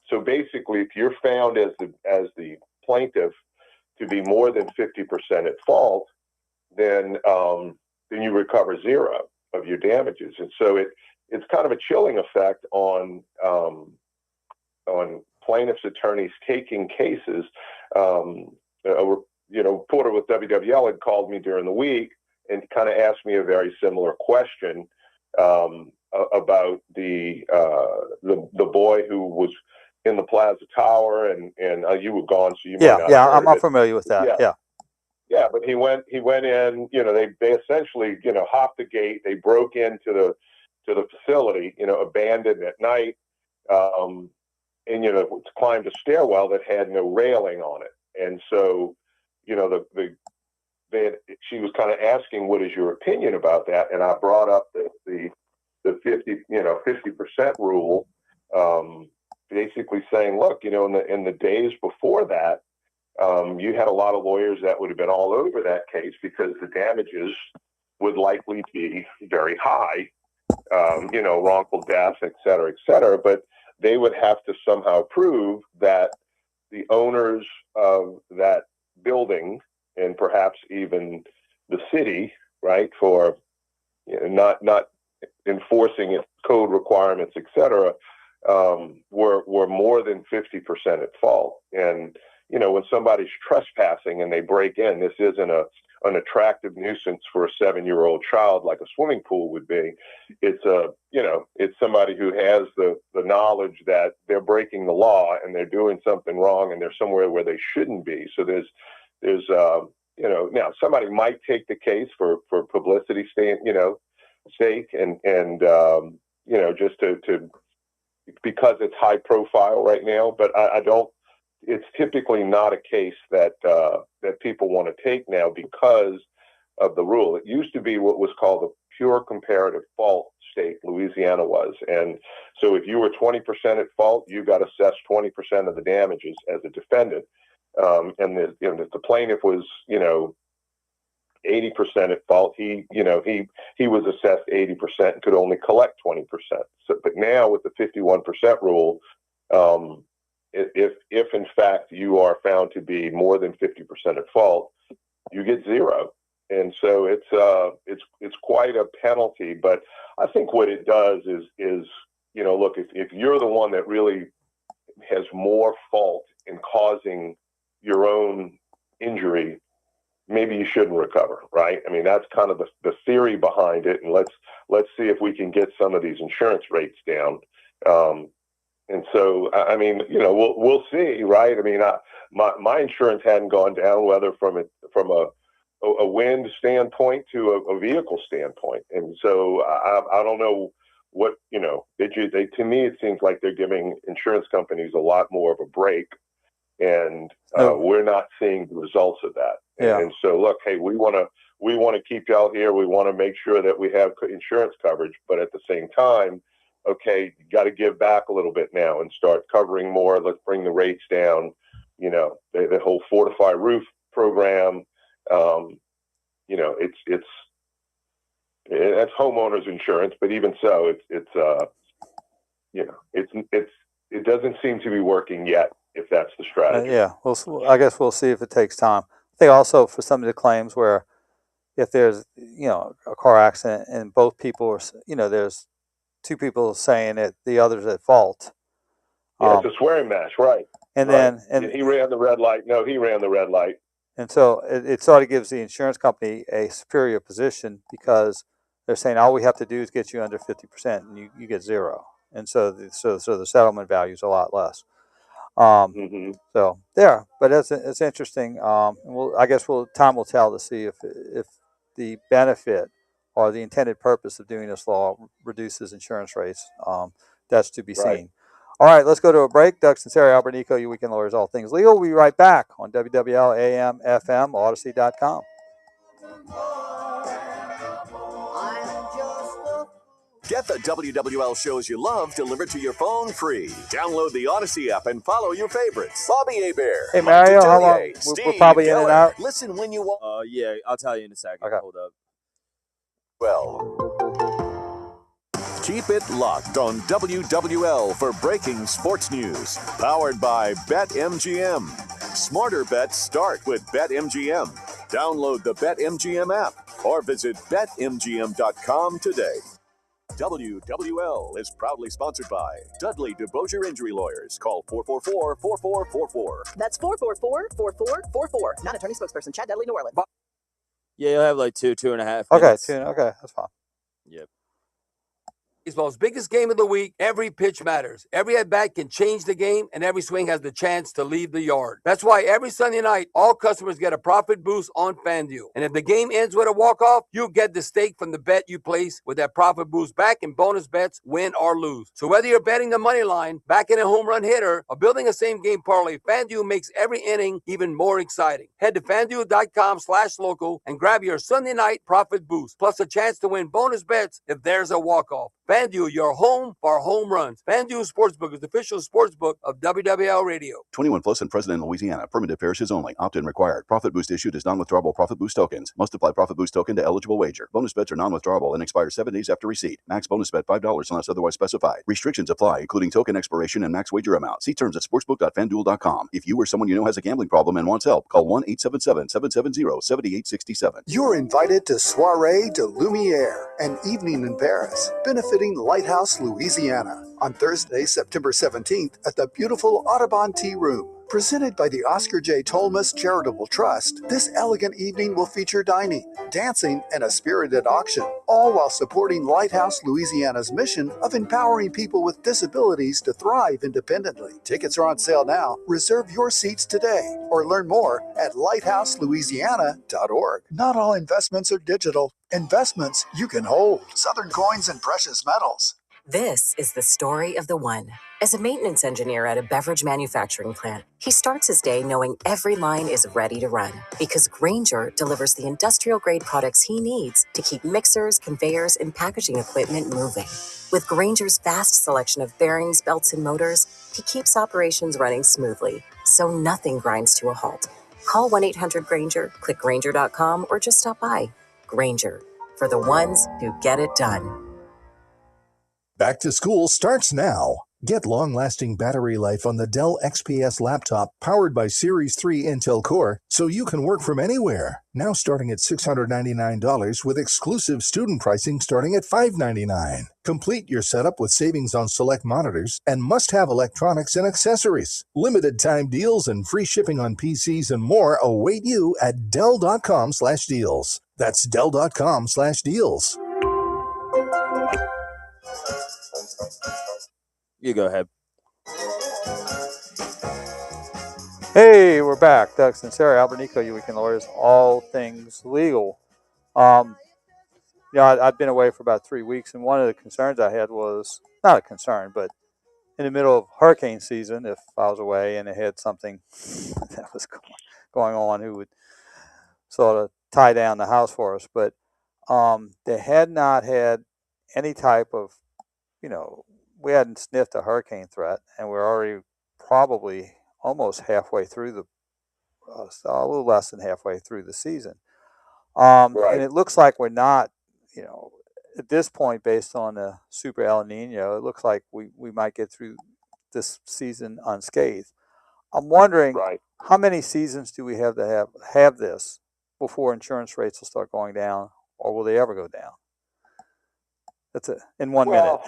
So basically, if you're found as the plaintiff to be more than 50% at fault, then you recover zero of your damages. And so it's kind of a chilling effect on plaintiffs' attorneys taking cases. A reporter with WWL had called me during the week and kind of asked me a very similar question about the boy who was in the Plaza Tower, and you were gone, so you might not have heard I'm familiar with that. Yeah, but he went in. They essentially hopped the gate. They broke into the facility, abandoned at night, and climbed a stairwell that had no railing on it. And so, she was kind of asking, "What is your opinion about that?" And I brought up the 50% rule, basically saying, look, in the days before that, you had a lot of lawyers that would have been all over that case because the damages would likely be very high, wrongful death, et cetera, but they would have to somehow prove that the owners of that building, and perhaps even the city, right, for not enforcing its code requirements, et cetera, were more than 50% at fault. And when somebody's trespassing and they break in, this isn't an attractive nuisance for a 7-year-old child like a swimming pool would be. It's it's somebody who has the knowledge that they're breaking the law and they're doing something wrong and they're somewhere where they shouldn't be. So there's now somebody might take the case for publicity sake and just to because it's high profile right now, but I don't. It's typically not a case that people want to take now because of the rule. It used to be what was called a pure comparative fault state, Louisiana was. And so if you were 20% at fault, you got assessed 20% of the damages as a defendant. And if the plaintiff was, 80% at fault, he was assessed 80% and could only collect 20%. So, but now with the 51% rule, if in fact you are found to be more than 50% at fault, you get zero. And so it's quite a penalty. But I think what it does is look, if you're the one that really has more fault in causing your own injury, maybe you shouldn't recover, right? I mean, that's kind of the theory behind it. And let's see if we can get some of these insurance rates down. And so, I mean, we'll see, right? I mean, my insurance hadn't gone down, whether from a wind standpoint to a vehicle standpoint. And so I don't know what, to me, it seems like they're giving insurance companies a lot more of a break. And we're not seeing the results of that. And so, look, hey, we want to keep y'all here. We want to make sure that we have insurance coverage, but at the same time, okay, you got to give back a little bit now and start covering more. Let's bring the rates down. The whole Fortify Roof program. That's homeowners insurance, but even so, it doesn't seem to be working yet. If that's the strategy. I guess we'll see if it takes time. I think also for some of the claims where if there's, a car accident and both people are, there's two people saying that the other's at fault. Yeah, it's a swearing match, right? And right. then he ran the red light. No, he ran the red light. And so it sort of gives the insurance company a superior position because they're saying all we have to do is get you under 50% and you get zero. And so the settlement value is a lot less. So there, but it's interesting. I guess time will tell to see if the benefit or the intended purpose of doing this law reduces insurance rates. That's to be seen. All right, let's go to a break. Doug Sunseri, Albert Nicaud, your weekend lawyers, all things legal. We'll be right back on WWL AM FM, Odyssey.com. Get the WWL shows you love delivered to your phone free. Download the Odyssey app and follow your favorites. Bobby Hebert, Hey, Mike Mario, how long? Detillier, We're Steve probably in and Geller. out. Listen when you want. Yeah, I'll tell you in a second. Okay. Hold up. Well, keep it locked on WWL for breaking sports news. Powered by BetMGM. Smarter bets start with BetMGM. Download the BetMGM app or visit BetMGM.com today. WWL is proudly sponsored by Dudley DeBosier Injury Lawyers. Call 444-4444. That's 444-4444. Not attorney spokesperson, Chad Dudley, New Orleans. Yeah, you'll have like 2.5 Okay, minutes. okay, that's fine. Yep. Baseball's biggest game of the week. Every pitch matters. Every at-bat can change the game, and every swing has the chance to leave the yard. That's why every Sunday night, all customers get a profit boost on FanDuel. And if the game ends with a walk-off, you'll get the stake from the bet you place with that profit boost back in bonus bets, win or lose. So whether you're betting the money line, backing a home run hitter, or building a same-game parlay, FanDuel makes every inning even more exciting. Head to FanDuel.com/local and grab your Sunday night profit boost, plus a chance to win bonus bets if there's a walk-off. FanDuel, your home for home runs. FanDuel Sportsbook is the official sportsbook of WWL Radio. 21 plus and present in Louisiana. Permitted parishes only. Opt-in required. Profit boost issued as non-withdrawable profit boost tokens. Must apply profit boost token to eligible wager. Bonus bets are non-withdrawable and expire 7 days after receipt. Max bonus bet $5 unless otherwise specified. Restrictions apply, including token expiration and max wager amount. See terms at sportsbook.fanduel.com. If you or someone you know has a gambling problem and wants help, call 1-877-770-7867. You're invited to Soirée de Lumière, an evening in Paris, benefiting Lighthouse, Louisiana, on Thursday, September 17th at the beautiful Audubon Tea Room. Presented by the Oscar J. Tolmas Charitable Trust, this elegant evening will feature dining, dancing, and a spirited auction, all while supporting Lighthouse, Louisiana's mission of empowering people with disabilities to thrive independently. Tickets are on sale now. Reserve your seats today or learn more at lighthouselouisiana.org. Not all investments are digital. Investments you can hold. Southern Coins and Precious Metals. This is the story of the one. As a maintenance engineer at a beverage manufacturing plant, he starts his day knowing every line is ready to run because Grainger delivers the industrial-grade products he needs to keep mixers, conveyors, and packaging equipment moving. With Grainger's vast selection of bearings, belts, and motors, he keeps operations running smoothly, so nothing grinds to a halt. Call 1-800-GRAINGER, click Grainger.com, or just stop by. Grainger, for the ones who get it done. Back to school starts now. Get long-lasting battery life on the Dell XPS laptop powered by Series 3 Intel Core so you can work from anywhere. Now starting at $699 with exclusive student pricing starting at $599. Complete your setup with savings on select monitors and must-have electronics and accessories. Limited time deals and free shipping on PCs and more await you at Dell.com/deals. That's Dell.com/deals. You go ahead. Hey, we're back. Doug Sunseri, Albert Nicaud, your weekend lawyers, all things legal. I've been away for about 3 weeks, and one of the concerns I had was, not a concern, but in the middle of hurricane season, if I was away and they had something that was going on, who would sort of tie down the house for us. But they had not had any type of, we hadn't sniffed a hurricane threat, and we're already probably almost halfway through a little less than halfway through the season. And it looks like we're not, at this point, based on the Super El Nino, it looks like we might get through this season unscathed. I'm wondering, how many seasons do we have to have this before insurance rates will start going down, or will they ever go down? That's it. In 1 minute.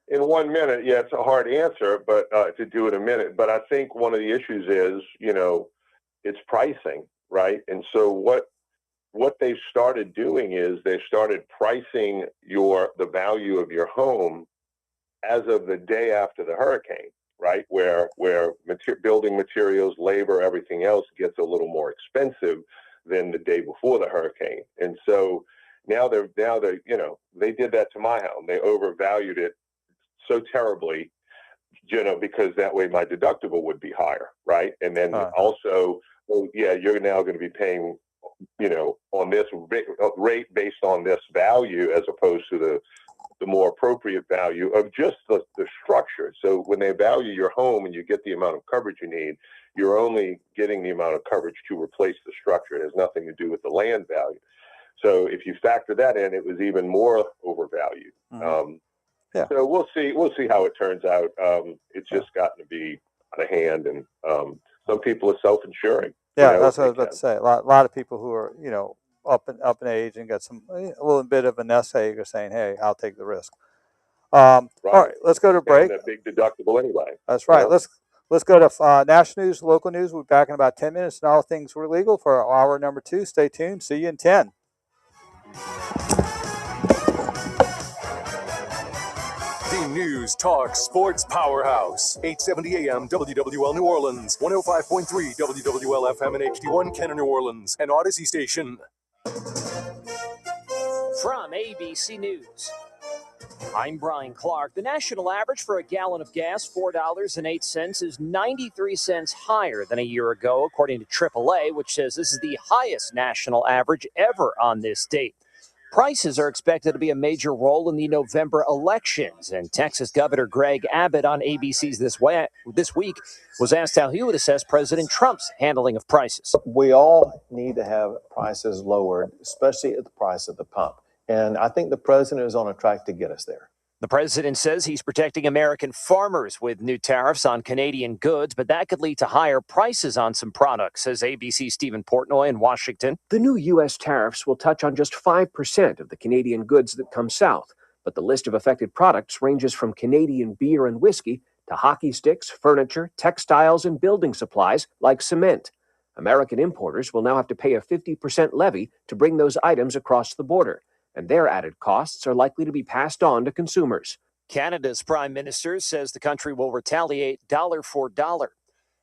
In 1 minute, yeah, it's a hard answer, but to do it a minute. But I think one of the issues is, it's pricing, right? And so what they started doing is they started pricing the value of your home as of the day after the hurricane, right? Where building materials, labor, everything else gets a little more expensive than the day before the hurricane. And so now they did that to my home. They overvalued it so terribly, because that way my deductible would be higher, right? And then also, well, yeah, you're now going to be paying, on this rate based on this value as opposed to the more appropriate value of just the structure. So when they value your home and you get the amount of coverage you need, you're only getting the amount of coverage to replace the structure. It has nothing to do with the land value. So if you factor that in, it was even more overvalued. So we'll see how it turns out. It's just gotten to be out of hand, and some people are self-insuring. Yeah, that's what I was about to say. A lot of people who are, up in age and got a little bit of a nest egg are saying, "Hey, I'll take the risk." All right, let's go to a break. And a big deductible anyway. That's right. Let's go to national news, local news. We'll be back in about 10 minutes, and all things were legal for hour number 2. Stay tuned. See you in 10. The News Talk Sports Powerhouse. 870 AM WWL New Orleans, 105.3 WWL FM and HD1 Kenner New Orleans, and Odyssey Station. From ABC News, I'm Brian Clark. The national average for a gallon of gas, $4.08, is 93 cents higher than a year ago, according to AAA, which says this is the highest national average ever on this date. Prices are expected to be a major role in the November elections, and Texas Governor Greg Abbott on ABC's This Week was asked how he would assess President Trump's handling of prices. We all need to have prices lowered, especially at the price at the pump. And I think the president is on a track to get us there. The president says he's protecting American farmers with new tariffs on Canadian goods, but that could lead to higher prices on some products, says ABC's Stephen Portnoy in Washington. The new U.S. tariffs will touch on just 5% of the Canadian goods that come south, but the list of affected products ranges from Canadian beer and whiskey to hockey sticks, furniture, textiles, and building supplies like cement. American importers will now have to pay a 50% levy to bring those items across the border, and their added costs are likely to be passed on to consumers. Canada's prime minister says the country will retaliate dollar for dollar.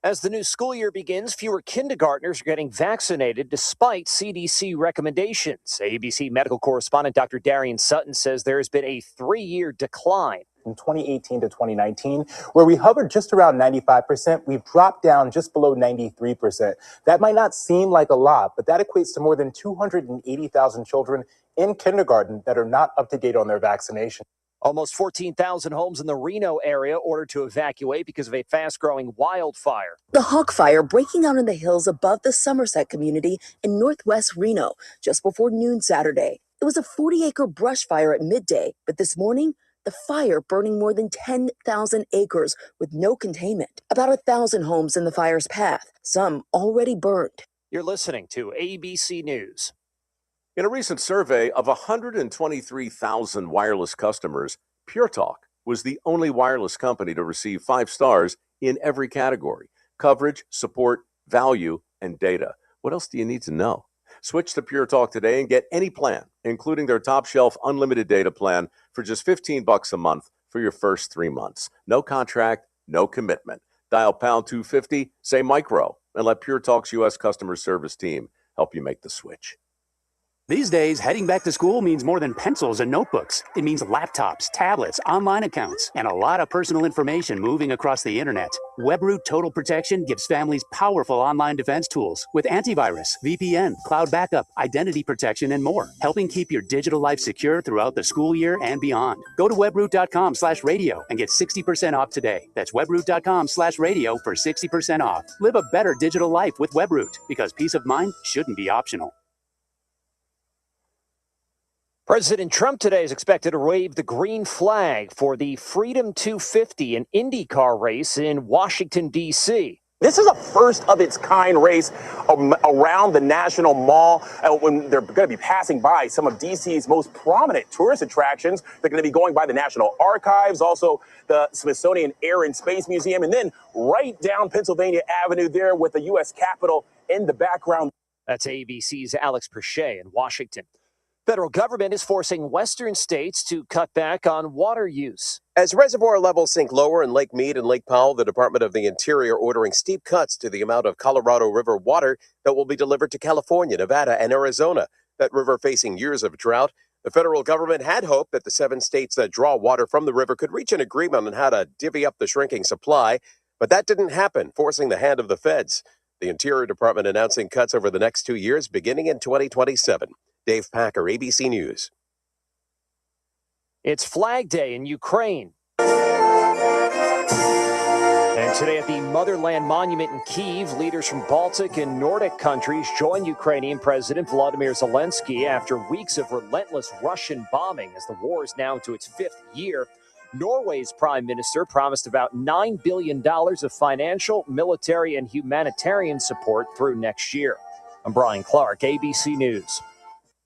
As the new school year begins, fewer kindergartners are getting vaccinated despite CDC recommendations. ABC medical correspondent Dr. Darian Sutton says there has been a 3-year decline. From 2018 to 2019, where we hovered just around 95%, we've dropped down just below 93%. That might not seem like a lot, but that equates to more than 280,000 children in kindergarten that are not up to date on their vaccination. Almost 14,000 homes in the Reno area ordered to evacuate because of a fast-growing wildfire. The Hawk Fire breaking out in the hills above the Somerset community in northwest Reno just before noon Saturday. It was a 40-acre brush fire at midday, but this morning, the fire burning more than 10,000 acres with no containment. About 1,000 homes in the fire's path, some already burned. You're listening to ABC News. In a recent survey of 123,000 wireless customers, Pure Talk was the only wireless company to receive 5 stars in every category: coverage, support, value, and data. What else do you need to know? Switch to Pure Talk today and get any plan, including their top shelf unlimited data plan, for just $15 a month for your first 3 months. No contract, no commitment. Dial pound 250, say micro, and let Pure Talk's U.S. customer service team help you make the switch. These days, heading back to school means more than pencils and notebooks. It means laptops, tablets, online accounts, and a lot of personal information moving across the internet. WebRoot Total Protection gives families powerful online defense tools with antivirus, VPN, cloud backup, identity protection, and more, helping keep your digital life secure throughout the school year and beyond. Go to webroot.com/radio and get 60% off today. That's webroot.com/radio for 60% off. Live a better digital life with WebRoot, because peace of mind shouldn't be optional. President Trump today is expected to wave the green flag for the Freedom 250, an IndyCar race in Washington, D.C. This is a first of its kind race around the National Mall when they're going to be passing by some of DC's most prominent tourist attractions. They're going to be going by the National Archives, also the Smithsonian Air and Space Museum, and then right down Pennsylvania Avenue there with the U.S. Capitol in the background. That's ABC's Alex Perchet in Washington. Federal government is forcing western states to cut back on water use. As reservoir levels sink lower in Lake Mead and Lake Powell, the Department of the Interior ordering steep cuts to the amount of Colorado River water that will be delivered to California, Nevada, and Arizona. That river facing years of drought. The federal government had hoped that the 7 states that draw water from the river could reach an agreement on how to divvy up the shrinking supply, but that didn't happen, forcing the hand of the feds. The Interior Department announcing cuts over the next 2 years, beginning in 2027. Dave Packer, ABC News. It's Flag Day in Ukraine. And today at the Motherland Monument in Kyiv, leaders from Baltic and Nordic countries join Ukrainian President Volodymyr Zelensky after weeks of relentless Russian bombing as the war is now into its 5th year. Norway's prime minister promised about $9 billion of financial, military, and humanitarian support through next year. I'm Brian Clark, ABC News.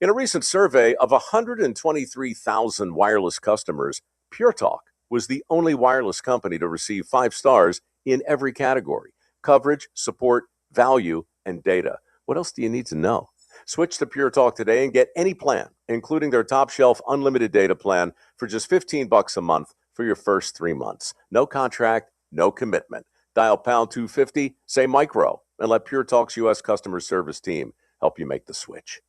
In a recent survey of 123,000 wireless customers, Pure Talk was the only wireless company to receive 5 stars in every category: coverage, support, value, and data. What else do you need to know? Switch to Pure Talk today and get any plan, including their top shelf unlimited data plan, for just $15 a month for your first 3 months. No contract, no commitment. Dial pound 250, say micro, and let Pure Talk's U.S. customer service team help you make the switch.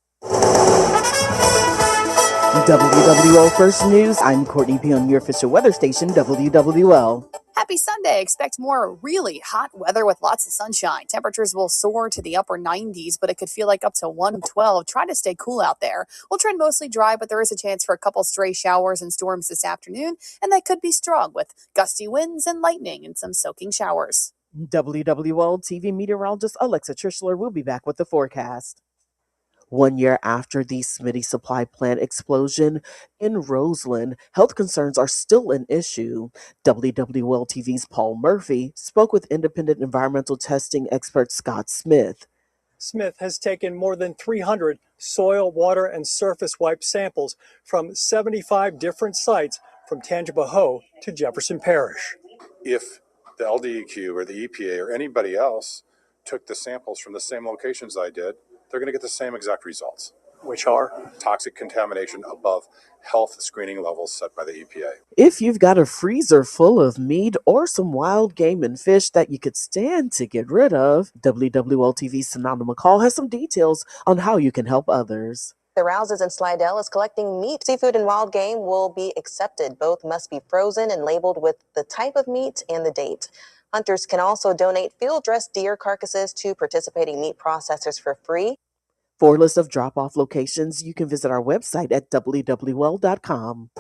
WWL First News, I'm Courtney P. on your official weather station, WWL. Happy Sunday. Expect more really hot weather with lots of sunshine. Temperatures will soar to the upper 90s, but it could feel like up to 112. Try to stay cool out there. We'll trend mostly dry, but there is a chance for a couple stray showers and storms this afternoon, and they could be strong with gusty winds and lightning and some soaking showers. WWL TV meteorologist Alexa Trishler will be back with the forecast. 1 year after the Smitty supply plant explosion in Roseland, health concerns are still an issue. WWL TV's Paul Murphy spoke with independent environmental testing expert Scott Smith. Smith has taken more than 300 soil, water, and surface wipe samples from 75 different sites from Tangipahoa to Jefferson Parish. If the LDEQ or the EPA or anybody else took the samples from the same locations I did, they're going to get the same exact results. Which are? Toxic contamination above health screening levels set by the EPA. If you've got a freezer full of meat or some wild game and fish that you could stand to get rid of, WWL TV's Sonata McCall has some details on how you can help others. The Rouses in Slidell is collecting meat. Seafood and wild game will be accepted. Both must be frozen and labeled with the type of meat and the date. Hunters can also donate field-dressed deer carcasses to participating meat processors for free. For a list of drop-off locations, you can visit our website at wwl.com.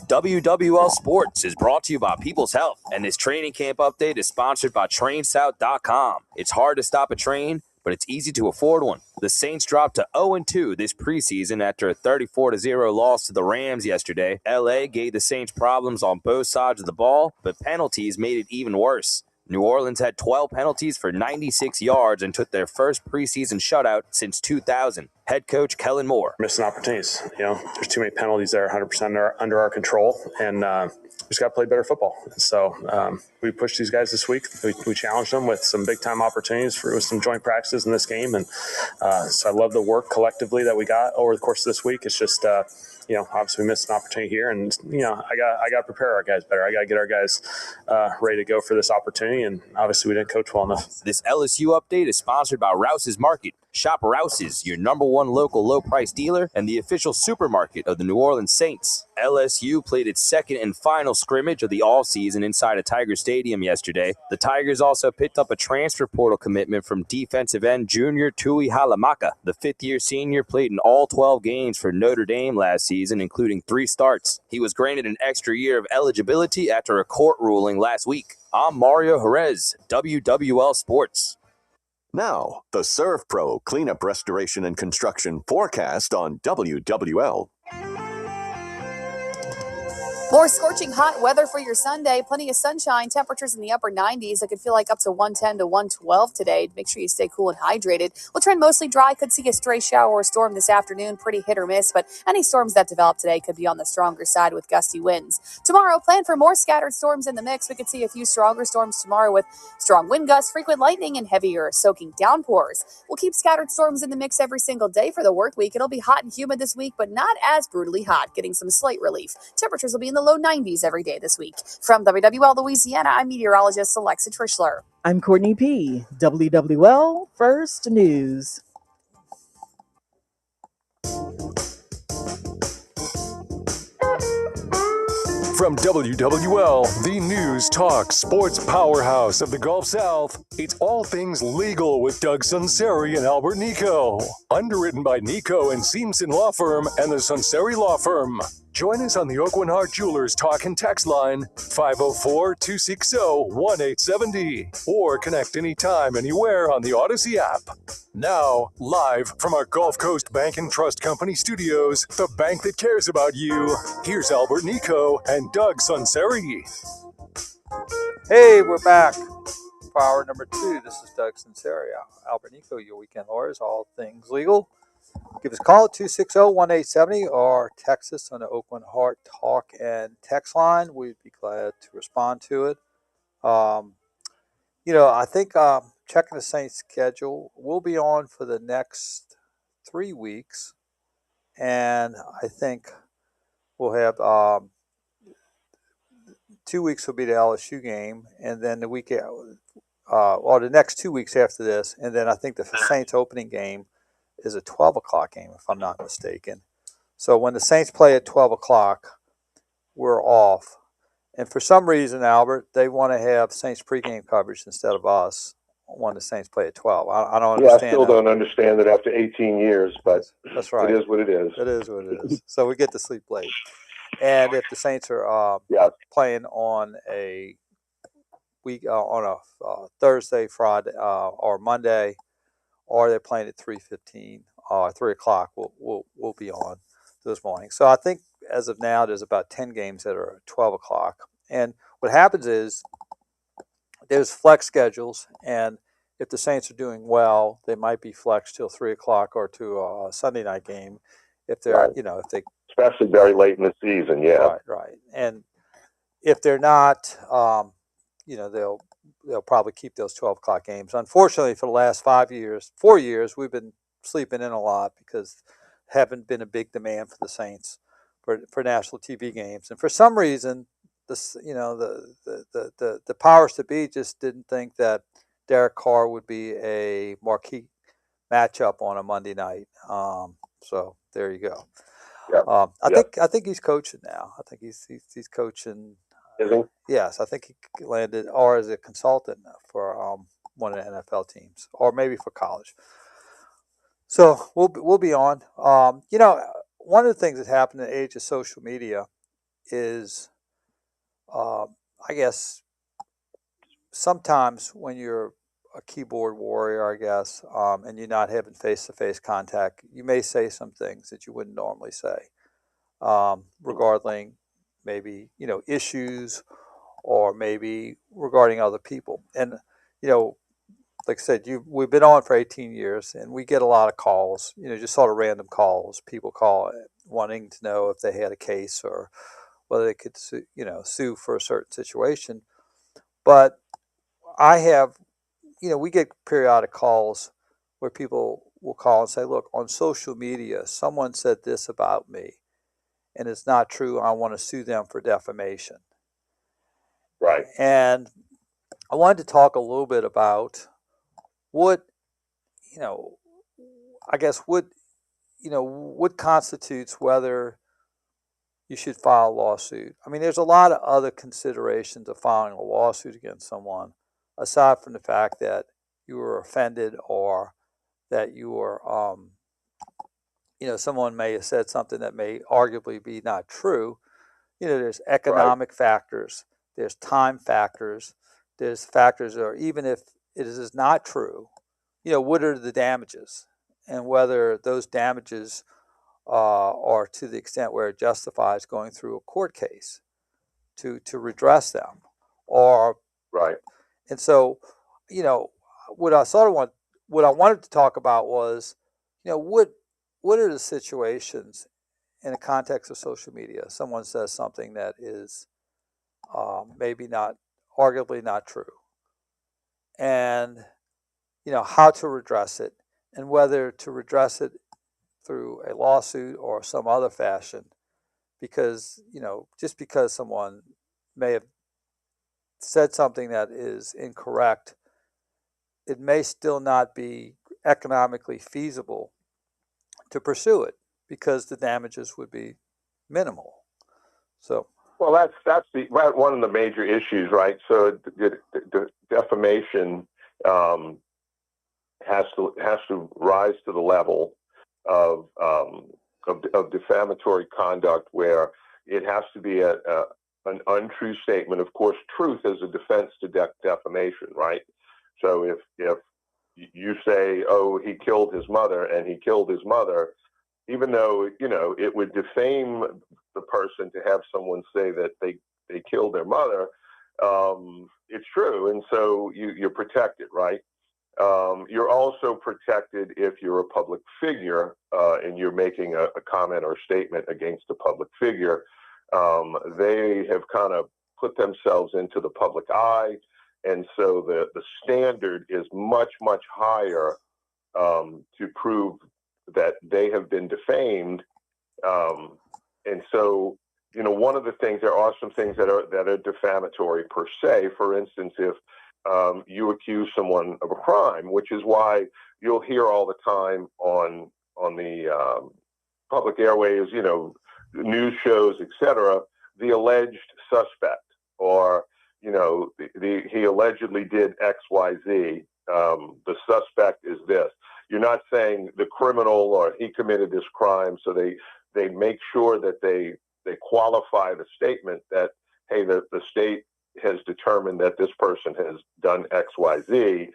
WWL Sports is brought to you by People's Health, and this training camp update is sponsored by TrainSouth.com. It's hard to stop a train, but it's easy to afford one. The Saints dropped to 0-2 this preseason after a 34-0 loss to the Rams yesterday. LA gave the Saints problems on both sides of the ball, but penalties made it even worse. New Orleans had 12 penalties for 96 yards and took their first preseason shutout since 2000. Head coach Kellen Moore. Missing opportunities. There's too many penalties that are 100% under our control, and we just got to play better football. So we pushed these guys this week. We challenged them with some big-time opportunities with some joint practices in this game, and so I love the work collectively that we got over the course of this week. It's just obviously we missed an opportunity here, and I got to prepare our guys better. I got to get our guys ready to go for this opportunity, and obviously we didn't coach well enough. This LSU update is sponsored by Rouse's Market. Shop Rouse's, your #1 local low-price dealer and the official supermarket of the New Orleans Saints. LSU played its second and final scrimmage of the all-season inside of Tiger Stadium yesterday. The Tigers also picked up a transfer portal commitment from defensive end junior Tui Halamaka. The fifth-year senior played in all 12 games for Notre Dame last season, including 3 starts. He was granted an extra year of eligibility after a court ruling last week. I'm Mario Jerez, WWL Sports. Now, the Serve Pro Cleanup, Restoration, and Construction forecast on WWL. More scorching hot weather for your Sunday. Plenty of sunshine. Temperatures in the upper 90s. It could feel like up to 110 to 112 today. Make sure you stay cool and hydrated. We'll trend mostly dry. Could see a stray shower or storm this afternoon. Pretty hit or miss, but any storms that develop today could be on the stronger side with gusty winds. Tomorrow, plan for more scattered storms in the mix. We could see a few stronger storms tomorrow with strong wind gusts, frequent lightning, and heavier soaking downpours. We'll keep scattered storms in the mix every single day for the work week. It'll be hot and humid this week, but not as brutally hot, getting some slight relief. Temperatures will be in the low 90s every day this week. From WWL Louisiana, I'm meteorologist Alexa Trishler. I'm Courtney P. WWL First News. From WWL, the news, talk, sports powerhouse of the Gulf South, it's All Things Legal with Doug Sunseri and Albert Nicaud. Underwritten by Nicaud and CLEMSON Law Firm and the Sunseri Law Firm. Join us on the Oakland Heart Jewelers talk and text line 504-260-1870 or connect anytime, anywhere on the Odyssey app. Now, live from our Gulf Coast Bank and Trust Company studios, the bank that cares about you. Here's Albert Nicaud and Doug Sunseri. Hey, we're back for hour number 2. This is Doug Sunseri, Albert Nicaud, your weekend lawyers, all things legal. Give us a call at 260-1870 or text us on the Oakland Heart Talk and text line. We'd be glad to respond to it. I think checking the Saints' schedule, we'll be on for the next 3 weeks, and I think we'll have 2 weeks will be the LSU game, and then the week or the next 2 weeks after this, and then I think the Saints opening game is a 12 o'clock game, if I'm not mistaken. So when the Saints play at 12 o'clock, we're off. And for some reason, Albert, they want to have Saints pregame coverage instead of us when the Saints play at 12. I don't understand. I still don't understand it after 18 years, but that's right. It is what it is. It is what it is. So we get to sleep late. And if the Saints are playing on a week on a Thursday, Friday, or Monday, or they're playing at 3:15 or 3 o'clock, we'll be on this morning. So I think as of now, there's about 10 games that are at 12 o'clock. And what happens is there's flex schedules, and if the Saints are doing well, they might be flexed till 3 o'clock or to a Sunday night game. If they're, if they, especially very late in the season, right. And if they're not, they'll probably keep those 12 o'clock games. Unfortunately, for the last 4 years, we've been sleeping in a lot because haven't been a big demand for the Saints for national TV games. And for some reason, the powers to be just didn't think that Derek Carr would be a marquee matchup on a Monday night. So there you go. I think he's coaching now. I think he's coaching. Is he? Yes, I think he landed or as a consultant for one of the NFL teams, or maybe for college. So we'll be on. One of the things that happened in the age of social media is, I guess, sometimes when you're a keyboard warrior, I guess, and you're not having face-to-face contact, you may say some things that you wouldn't normally say, regarding maybe issues, or maybe regarding other people. And like I said, we've been on for 18 years, and we get a lot of calls, just sort of random calls. People call wanting to know if they had a case or whether they could sue for a certain situation. But I have, we get periodic calls where people will call and say, look, on social media, someone said this about me, and it's not true. I want to sue them for defamation. Right. And I wanted to talk a little bit about what constitutes whether you should file a lawsuit. I mean, there's a lot of other considerations of filing a lawsuit against someone, aside from the fact that you were offended, or that you were, someone may have said something that may arguably be not true. There's economic factors, there's time factors, there's factors, or even if it is not true, what are the damages, and whether those damages are to the extent where it justifies going through a court case to redress them, or right. And so, what I wanted to talk about was, what are the situations in the context of social media? Someone says something that is maybe not, arguably not true, and how to redress it, and whether to redress it through a lawsuit or some other fashion, because just because someone may have said something that is incorrect, it may still not be economically feasible to pursue it, because the damages would be minimal. So Well, that's one of the major issues, right? So the defamation has to rise to the level of defamatory conduct, where it has to be an untrue statement. Of course, truth is a defense to defamation, right? So if you say, "Oh, he killed his mother," and he killed his mother, even though it would defame the person to have someone say that they killed their mother, it's true, and so you're protected, right? You're also protected if you're a public figure and you're making a comment or statement against a public figure. They have kind of put themselves into the public eye, and so the standard is much, much higher to prove that they have been defamed. And so, one of the things, there are some things that are defamatory per se. For instance, if you accuse someone of a crime, which is why you'll hear all the time on the public airways, news shows, etc., the alleged suspect, or he allegedly did X, Y, Z. The suspect is this. You're not saying the criminal or he committed this crime, so they make sure that they qualify the statement that, hey, the state has determined that this person has done X, Y, Z,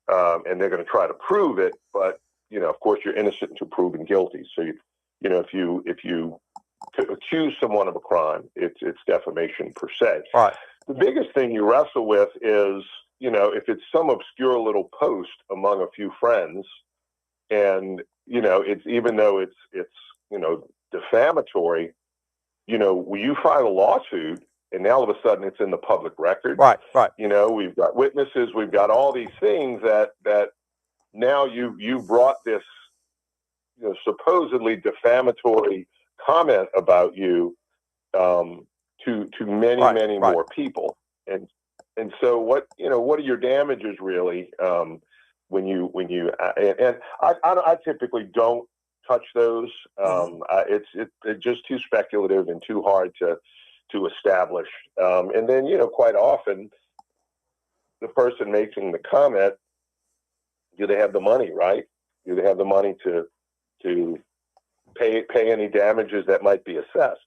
and they're going to try to prove it. But of course, you're innocent until proven guilty. So if you accuse someone of a crime, it's defamation per se. Right. The biggest thing you wrestle with is if it's some obscure little post among a few friends, and it's, even though it's defamatory, you file a lawsuit, and now all of a sudden it's in the public record. Right. We've got witnesses, we've got all these things that now you brought this supposedly defamatory comment about you to many more people, and so what are your damages really when you and I typically don't touch those. It's just too speculative and too hard to establish. And then quite often the person making the comment, do they have the money, right? Do they have the money to pay any damages that might be assessed?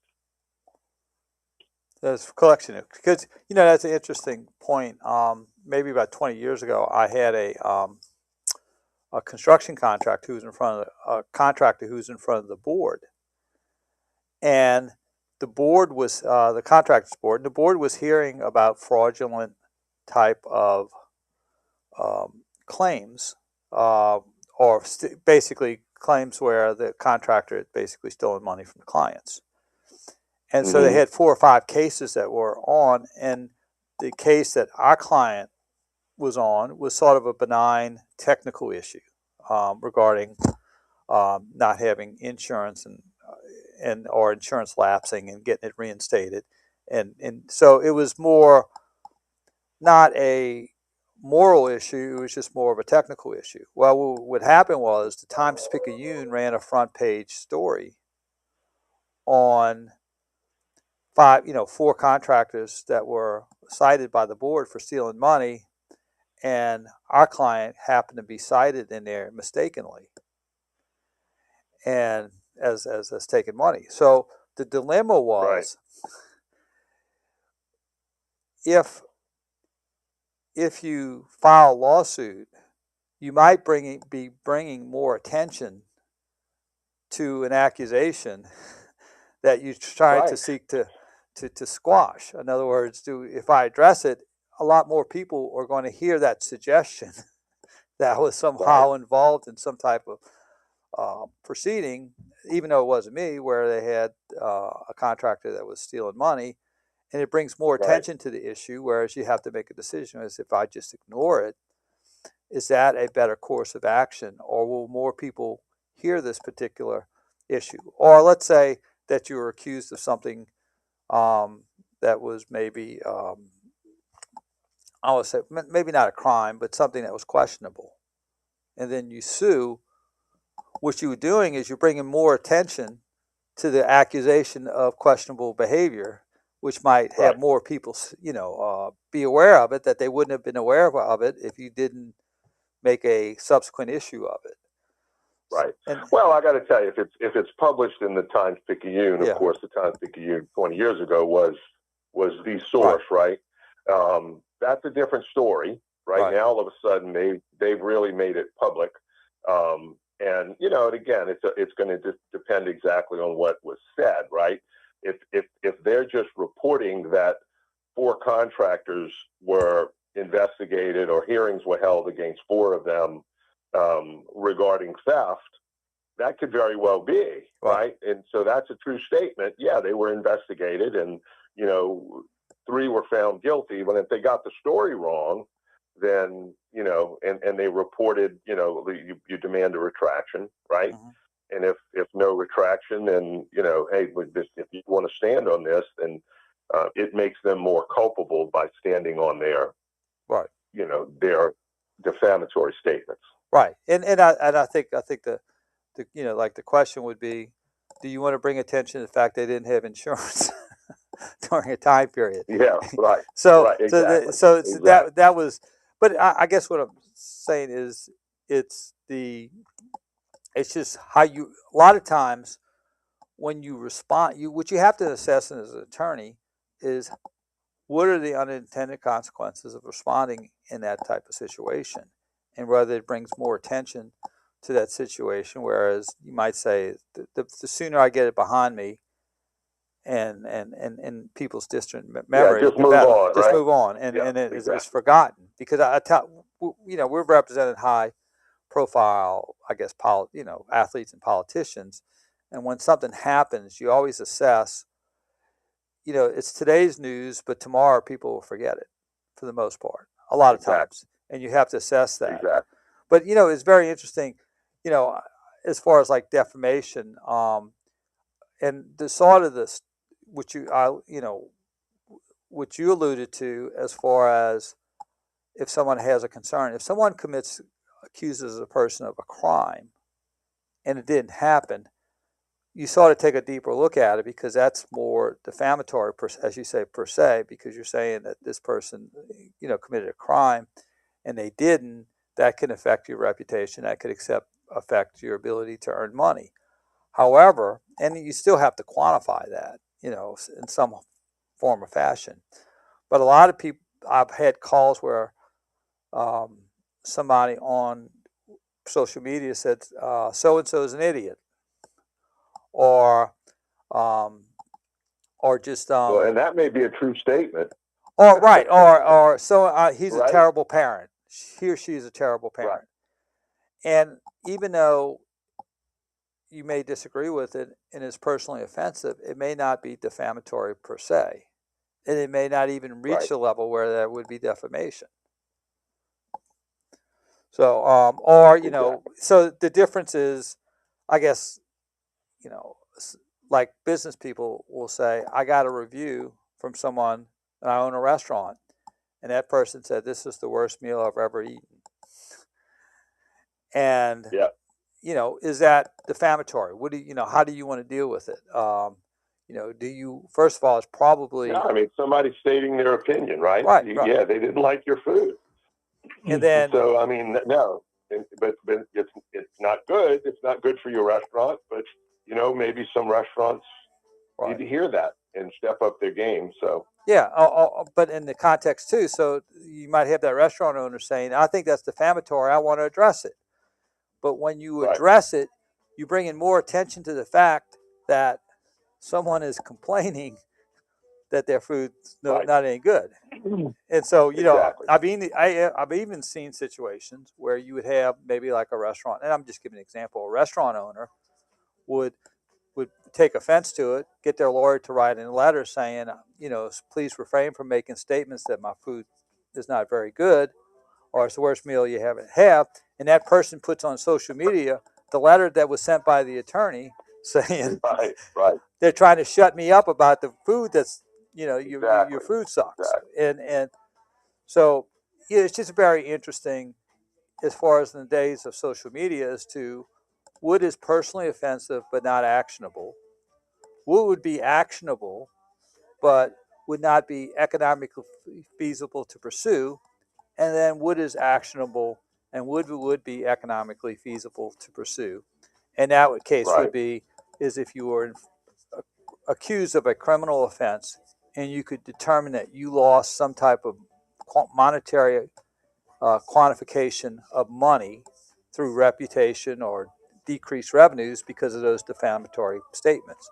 There's collection, because that's an interesting point. Maybe about 20 years ago, I had a construction contractor who's in front of the board, and the board was the contractors board. And the board was hearing about fraudulent type of claims, or basically claims where the contractor had basically stolen money from the clients. And so they had 4 or 5 cases that were on, and the case that our client was on was sort of a benign technical issue regarding not having insurance and or insurance lapsing and getting it reinstated, and so it was more not a moral issue; it was just more of a technical issue. Well, what happened was the Times-Picayune ran a front page story on 4 contractors that were cited by the board for stealing money, and our client happened to be cited in there mistakenly, and as taking money. So the dilemma was, if you file a lawsuit, you might be bringing more attention to an accusation that you try to seek to squash. In other words, if I address it, a lot more people are going to hear that suggestion that I was somehow involved in some type of proceeding, even though it wasn't me, where they had a contractor that was stealing money, and it brings more attention to the issue, whereas you have to make a decision as if I just ignore it, is that a better course of action, or will more people hear this particular issue? Or let's say that you were accused of something that was maybe, I would say, maybe not a crime, but something that was questionable. And then you sue. What you're doing is you're bringing more attention to the accusation of questionable behavior, which might have more people, be aware of it, that they wouldn't have been aware of it if you didn't make a subsequent issue of it. Right. And, well, I got to tell you, if it's published in the Times-Picayune, of course, the Times-Picayune 20 years ago was the source, right? That's a different story. Right now, all of a sudden, they've really made it public. And again, it's going to depend exactly on what was said, right? If they're just reporting that 4 contractors were investigated or hearings were held against 4 of them regarding theft, that could very well be, right? And so that's a true statement. Yeah, they were investigated, and 3 were found guilty. But if they got the story wrong, then and they reported, you demand a retraction, right? And if no retraction, then hey, if you want to stand on this, then it makes them more culpable by standing on their their defamatory statements. Right, and I think the like the question would be, do you want to bring attention to the fact they didn't have insurance during a time period? Yeah, right. So right, exactly. so that was, but I guess what I'm saying is it's just how you, a lot of times when you respond, what you have to assess as an attorney is what are the unintended consequences of responding in that type of situation, and whether it brings more attention to that situation. Whereas you might say the sooner I get it behind me and people's distant memory, just the move better. on, Just right? move on, and it's forgotten, because I tell we've represented high profile, I guess, athletes and politicians, and when something happens, you always assess. It's today's news, but tomorrow people will forget it, for the most part, a lot of times, and you have to assess that. Exactly. But it's very interesting, as far as like defamation, and the sort of this, which you alluded to, as far as if someone has a concern, if someone accuses a person of a crime, and it didn't happen, you sort of take a deeper look at it, because that's more defamatory, as you say, per se, because you're saying that this person, committed a crime, and they didn't. That can affect your reputation. That could affect your ability to earn money. However, and you still have to quantify that, in some form or fashion. But a lot of people, I've had calls where somebody on social media said, so-and-so is an idiot. Or just well, and that may be a true statement. Or right, or so he's a terrible parent. He or she is a terrible parent. And even though you may disagree with it and it's personally offensive, it may not be defamatory per se, and it may not even reach the level where there would be defamation. So, so the difference is, I guess, like business people will say, I got a review from someone, and I own a restaurant, and that person said, this is the worst meal I've ever eaten. And, is that defamatory? What do how do you want to deal with it? Do you, first of all, it's probably... Yeah, I mean, somebody's stating their opinion, right? Right. Yeah, they didn't like your food. And then... So, I mean, no, but it's not good. It's not good for your restaurant, but, maybe some restaurants need to hear that and step up their game, so... Yeah, but in the context too, so you might have that restaurant owner saying, I think that's defamatory, I want to address it. But when you address it, you bring in more attention to the fact that someone is complaining that their food's not any good. And so, I've even seen situations where you would have maybe like a restaurant, and I'm just giving an example, a restaurant owner would take offense to it, get their lawyer to write in a letter saying, please refrain from making statements that my food is not very good, or it's the worst meal you ever have. And that person puts on social media the letter that was sent by the attorney saying, they're trying to shut me up about the food that's, your food sucks. And so it's just very interesting as far as in the days of social media as to what is personally offensive but not actionable. What would be actionable but would not be economically feasible to pursue, and then what is actionable and would be economically feasible to pursue. And that case would be is if you were accused of a criminal offense and you could determine that you lost some type of monetary quantification of money through reputation or decreased revenues because of those defamatory statements.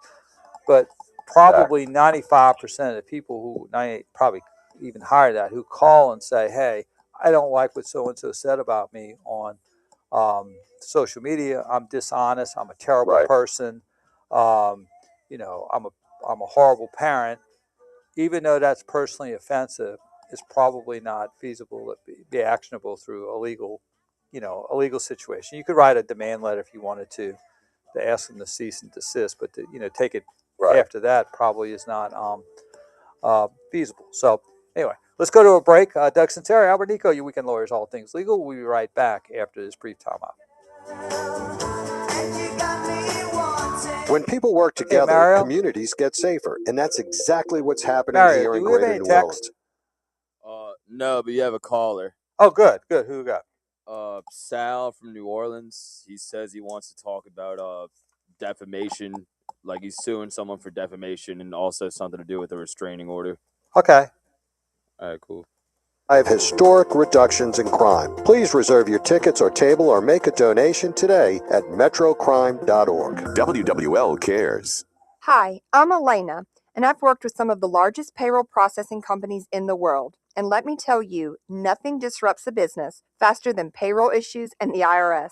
But probably 95% of the people who, 98, probably even higher than that, who call and say, hey, I don't like what so-and-so said about me on social media. I'm dishonest. I'm a terrible person. You know, I'm a horrible parent. Even though that's personally offensive, it's probably not feasible to be actionable through a legal situation. You could write a demand letter if you wanted to ask them to cease and desist, but to take it after that probably is not feasible. So anyway, let's go to a break. Doug Sunseri, Albert Nicaud, your Weekend Lawyers, All Things Legal. We'll be right back after this brief timeout. When people work together, communities get safer, and that's exactly what's happening here in Greater New Orleans. No, but you have a caller. Oh, good. Who we got? Sal from New Orleans. He says he wants to talk about defamation, like he's suing someone for defamation, and also something to do with a restraining order. Okay. All right, cool. I have historic reductions in crime. Please reserve your tickets or table or make a donation today at metrocrime.org. WWL cares. Hi, I'm Elena, and I've worked with some of the largest payroll processing companies in the world. And let me tell you, nothing disrupts a business faster than payroll issues and the IRS.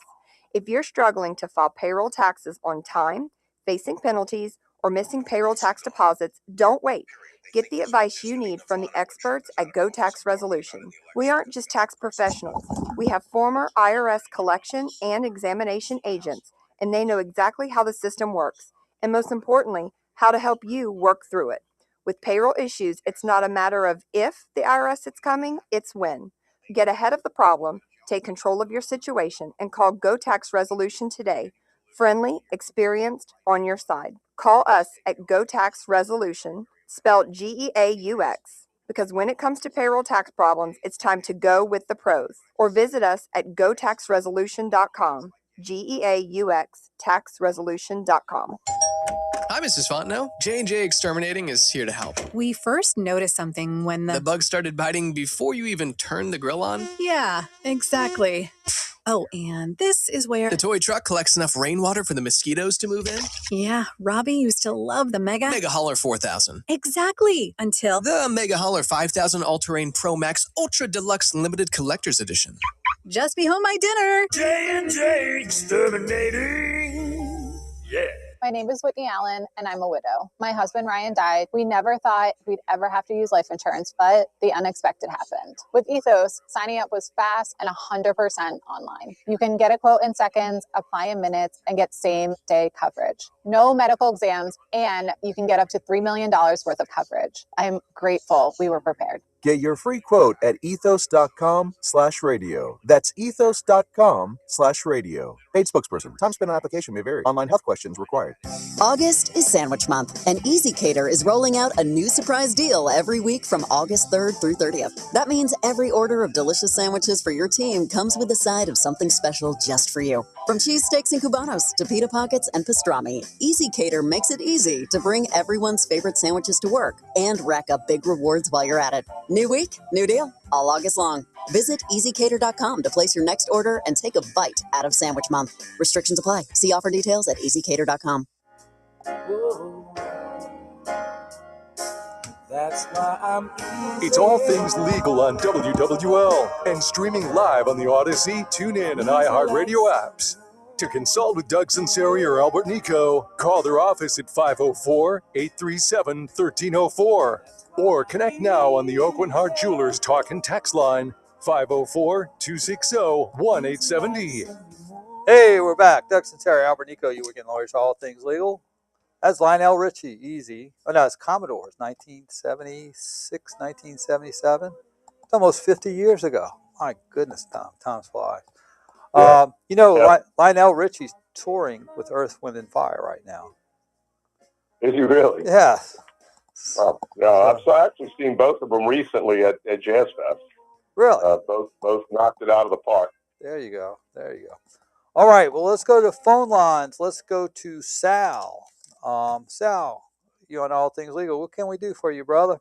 If you're struggling to file payroll taxes on time, facing penalties, or missing payroll tax deposits, don't wait. Get the advice you need from the experts at Go Tax Resolution. We aren't just tax professionals. We have former IRS collection and examination agents, and they know exactly how the system works, and most importantly, how to help you work through it. With payroll issues, it's not a matter of if the IRS is coming, it's when. Get ahead of the problem, take control of your situation, and call Go Tax Resolution today. Friendly, experienced, on your side. Call us at Go Tax Resolution, spelled GEAUX, because when it comes to payroll tax problems, it's time to go with the pros. Or visit us at gotaxresolution.com, GEAUX, taxresolution.com. Hi, Mrs. Fontenot. J&J Exterminating is here to help. We first noticed something when The bugs started biting before you even turned the grill on? Yeah, exactly. Oh, and this is where... The toy truck collects enough rainwater for the mosquitoes to move in? Yeah, Robbie used to love the Mega Hauler 4000. Exactly, until... The Mega Hauler 5000 All-Terrain Pro Max Ultra Deluxe Limited Collector's Edition. Just be home my dinner. J&J Exterminating. Yeah. My name is Whitney Allen, and I'm a widow. My husband, Ryan, died. We never thought we'd ever have to use life insurance, but the unexpected happened. With Ethos, signing up was fast and 100% online. You can get a quote in seconds, apply in minutes, and get same-day coverage. No medical exams, and you can get up to $3 million worth of coverage. I'm grateful we were prepared. Get your free quote at ethos.com/radio. That's ethos.com/radio. Paid spokesperson. Time spent on application may vary. Online health questions required. August is Sandwich Month, and Easy Cater is rolling out a new surprise deal every week from August 3rd through 30th. That means every order of delicious sandwiches for your team comes with a side of something special just for you. From cheesesteaks and cubanos to pita pockets and pastrami, Easy Cater makes it easy to bring everyone's favorite sandwiches to work and rack up big rewards while you're at it. New week, new deal, all August long. Visit easycater.com to place your next order and take a bite out of Sandwich Month. Restrictions apply. See offer details at easycater.com. That's why I'm easy. It's all things legal on WWL and streaming live on the Odyssey, TuneIn, and iHeartRadio apps. To consult with Doug Sunseri or Albert Nicaud, call their office at 504-837-1304 or connect now on the Oakland Hart Jewelers Talk and Text line 504-260-1870. Hey, we're back. Doug Sunseri, Albert Nicaud, you Weekend Lawyers, All Things Legal. That's Lionel Richie, Easy. Oh, no, it's Commodores, 1976, 1977. It's almost 50 years ago. My goodness, time's flies. Yeah. Lionel Richie's touring with Earth, Wind, and Fire right now. Is he really? Yeah. I've actually seen both of them recently at Jazz Fest. Really? Both knocked it out of the park. There you go. There you go. All right. Well, let's go to phone lines. Let's go to Sal. Sal, you on All Things Legal. What can we do for you, brother?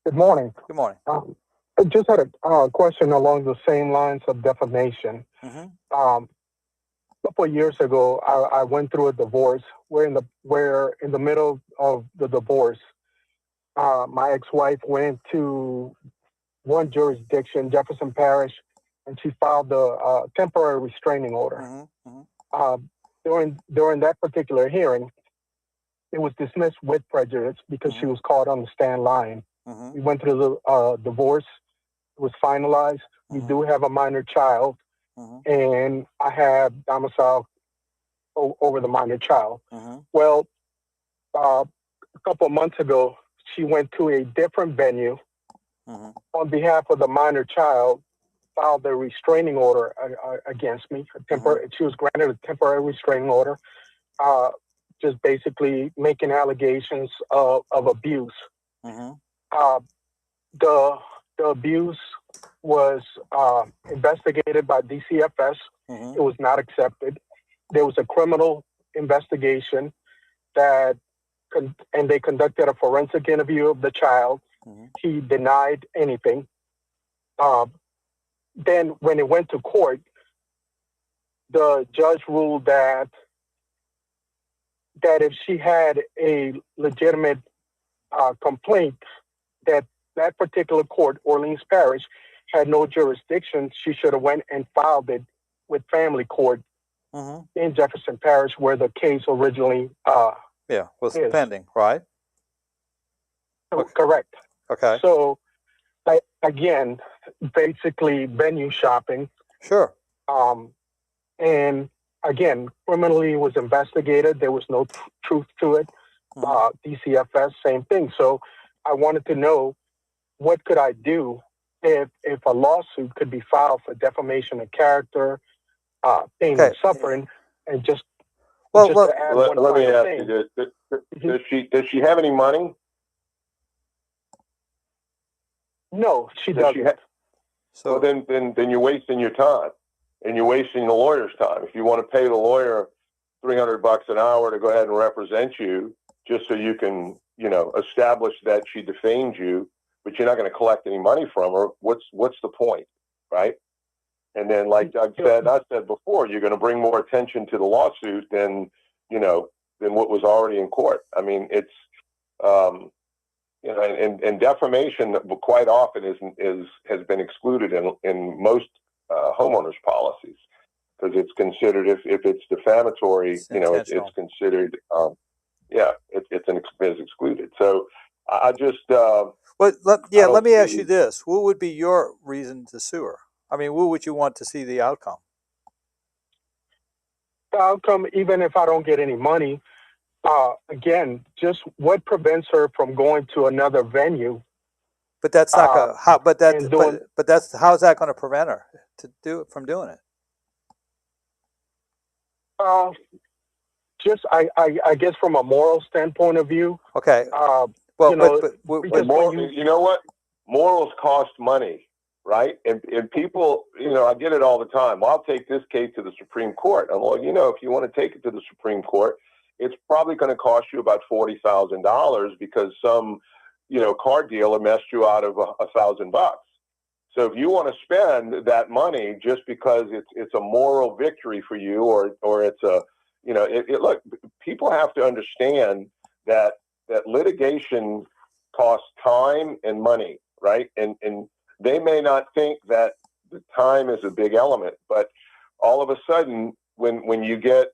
Good morning. Good morning. I just had a question along the same lines of defamation. Mm-hmm. A couple of years ago, I went through a divorce. Where in the middle of the divorce, my ex-wife went to one jurisdiction, Jefferson Parish, and she filed a temporary restraining order. Mm-hmm. During that particular hearing, it was dismissed with prejudice because she was caught on the stand lying. Mm-hmm. We went through the divorce. It was finalized. We do have a minor child, and I have domicile over the minor child. Well, a couple of months ago, she went to a different venue on behalf of the minor child, filed a restraining order against me. She was granted a temporary restraining order, just basically making allegations of abuse. The abuse was investigated by DCFS. It was not accepted. There was a criminal investigation and they conducted a forensic interview of the child. He denied anything. Then when it went to court, the judge ruled that if she had a legitimate complaint, that particular court, Orleans Parish, had no jurisdiction. She should have went and filed it with family court in Jefferson Parish, where the case originally was pending, right? Correct. Okay. So, again, basically venue shopping. Sure. And again, criminally was investigated. There was no truth to it. DCFS, same thing. So I wanted to know, what could I do if a lawsuit could be filed for defamation of character, pain and suffering, and just let to add one me final ask thing. you this: does she have any money? No, she doesn't. So then you're wasting your time, and you're wasting the lawyer's time. If you want to pay the lawyer $300 an hour to go ahead and represent you, just so you can, establish that she defamed you, but you're not going to collect any money from her, what's the point, right? And then, like Doug said, I said before, you're going to bring more attention to the lawsuit than what was already in court. I mean, it's and defamation quite often has been excluded in most homeowners policies, because it's considered, if it's defamatory, it's considered it's excluded. So I just let me ask you this: what would be your reason to sue her? I mean, what would you want to see the outcome? The outcome, even if I don't get any money, again, just what prevents her from going to another venue? But that's not gonna. How's that going to prevent her from doing it? Just I guess from a moral standpoint of view. Okay. You know what? Morals cost money, right? And people, I get it all the time. Well, I'll take this case to the Supreme Court. And well, if you want to take it to the Supreme Court, it's probably going to cost you about $40,000 because some, car dealer messed you out of $1,000. So if you want to spend that money just because it's a moral victory for you, or it's a, look, people have to understand that litigation costs time and money, right? And they may not think that the time is a big element, but all of a sudden, when you get,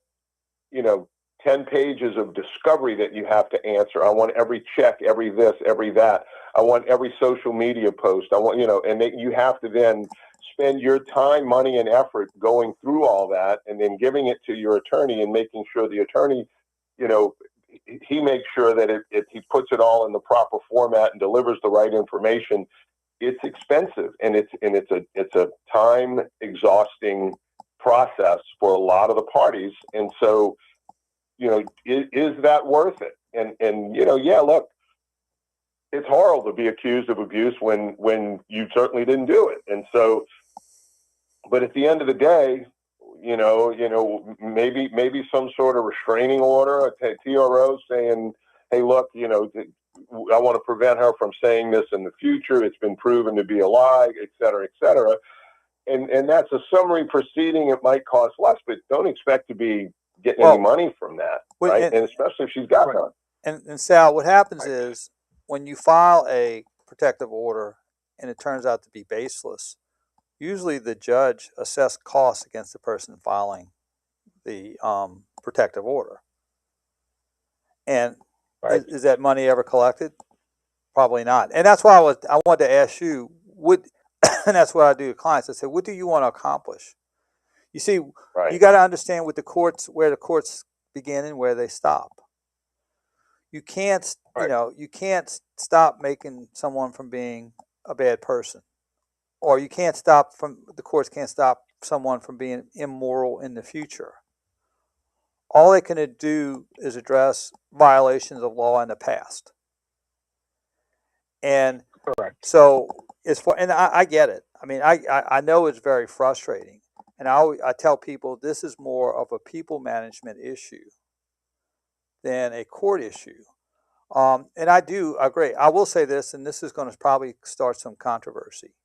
10 pages of discovery that you have to answer, I want every check, every this, every that. I want every social media post. I want, and you have to then spend your time, money, and effort going through all that, and then giving it to your attorney and making sure the attorney, he makes sure that he puts it all in the proper format and delivers the right information. It's expensive, and it's a time exhausting process for a lot of the parties. And so, is that worth it? And yeah, look, it's horrible to be accused of abuse when you certainly didn't do it. And so, but at the end of the day, maybe some sort of restraining order, a TRO saying, hey, look, I want to prevent her from saying this in the future. It's been proven to be a lie, et cetera, et cetera. And that's a summary proceeding. It might cost less, but don't expect to be getting any money from that, right? And especially if she's got none. And Sal, what happens is when you file a protective order and it turns out to be baseless, usually the judge assesses costs against the person filing the protective order. And is that money ever collected? Probably not. And that's why I wanted to ask you, and that's what I do to clients. I say, what do you want to accomplish? You see, you got to understand where the courts begin and where they stop. You can't, you can't stop making someone from being a bad person, or the courts can't stop someone from being immoral in the future. All they can do is address violations of law in the past. And so and I get it. I mean, I know it's very frustrating. And I tell people this is more of a people management issue than a court issue. And I do agree. I will say this, and this is going to probably start some controversy.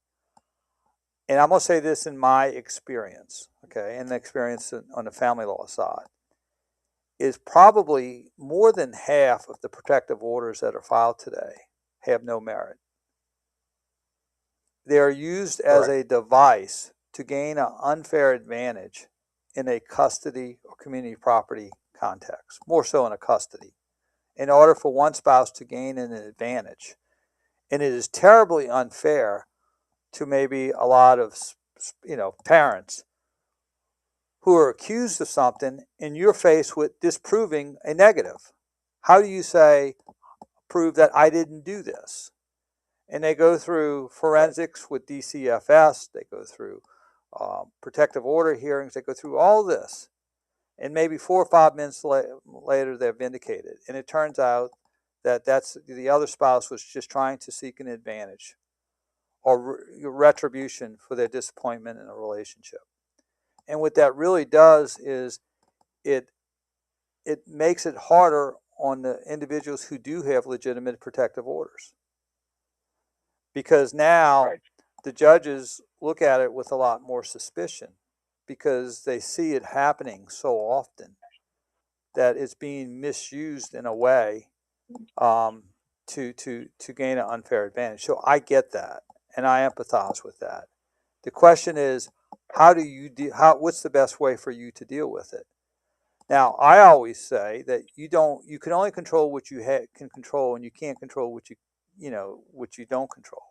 And I'm going to say this in my experience, okay, and the experience on the family law side, is probably more than half of the protective orders that are filed today have no merit. They are used as a device to gain an unfair advantage in a custody or community property context, more so in a custody, in order for one spouse to gain an advantage. And it is terribly unfair to maybe a lot of parents who are accused of something and you're faced with disproving a negative. How do you prove that I didn't do this? And they go through forensics with DCFS, they go through protective order hearings, they go through all this. And maybe 4 or 5 minutes later, they're vindicated. And it turns out that the other spouse was just trying to seek an advantage or retribution for their disappointment in a relationship. And what that really does is it makes it harder on the individuals who do have legitimate protective orders. Because now the judges look at it with a lot more suspicion because they see it happening so often that it's being misused in a way to gain an unfair advantage. So I get that, and I empathize with that. The question is, what's the best way for you to deal with it? Now, I always say that you can only control what you can control, and you can't control what you don't control.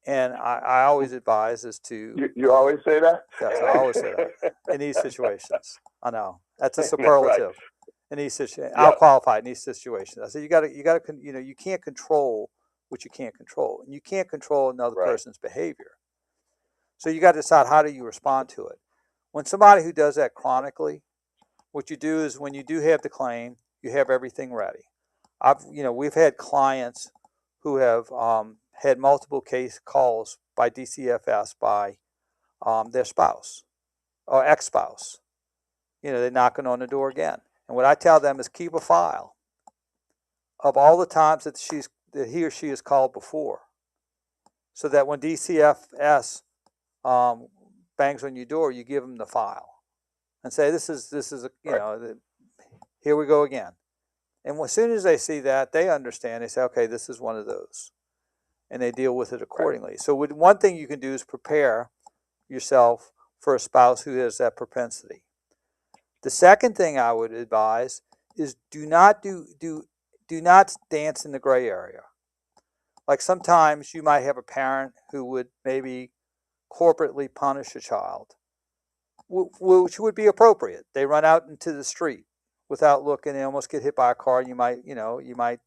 And I always advise is to... You always say that? Yes, I always say that in these situations. I know. That's a superlative. In these situations. I'll qualify in these situations. I say you can't control what you can't control. And you can't control another person's behavior. So you got to decide, how do you respond to it? When somebody who does that chronically, what you do is when you do have the claim, you have everything ready. We've had clients who have had multiple case calls by DCFS by their spouse or ex-spouse. They're knocking on the door again. And what I tell them is keep a file of all the times that he or she has called before, so that when DCFS bangs on your door, you give them the file and say, this is here we go again. And as soon as they see that, they understand. They say, okay, this is one of those. And they deal with it accordingly. So one thing you can do is prepare yourself for a spouse who has that propensity. The second thing I would advise is do not dance in the gray area. Like sometimes you might have a parent who would maybe corporately punish a child, which would be appropriate. They run out into the street without looking, they almost get hit by a car, and you might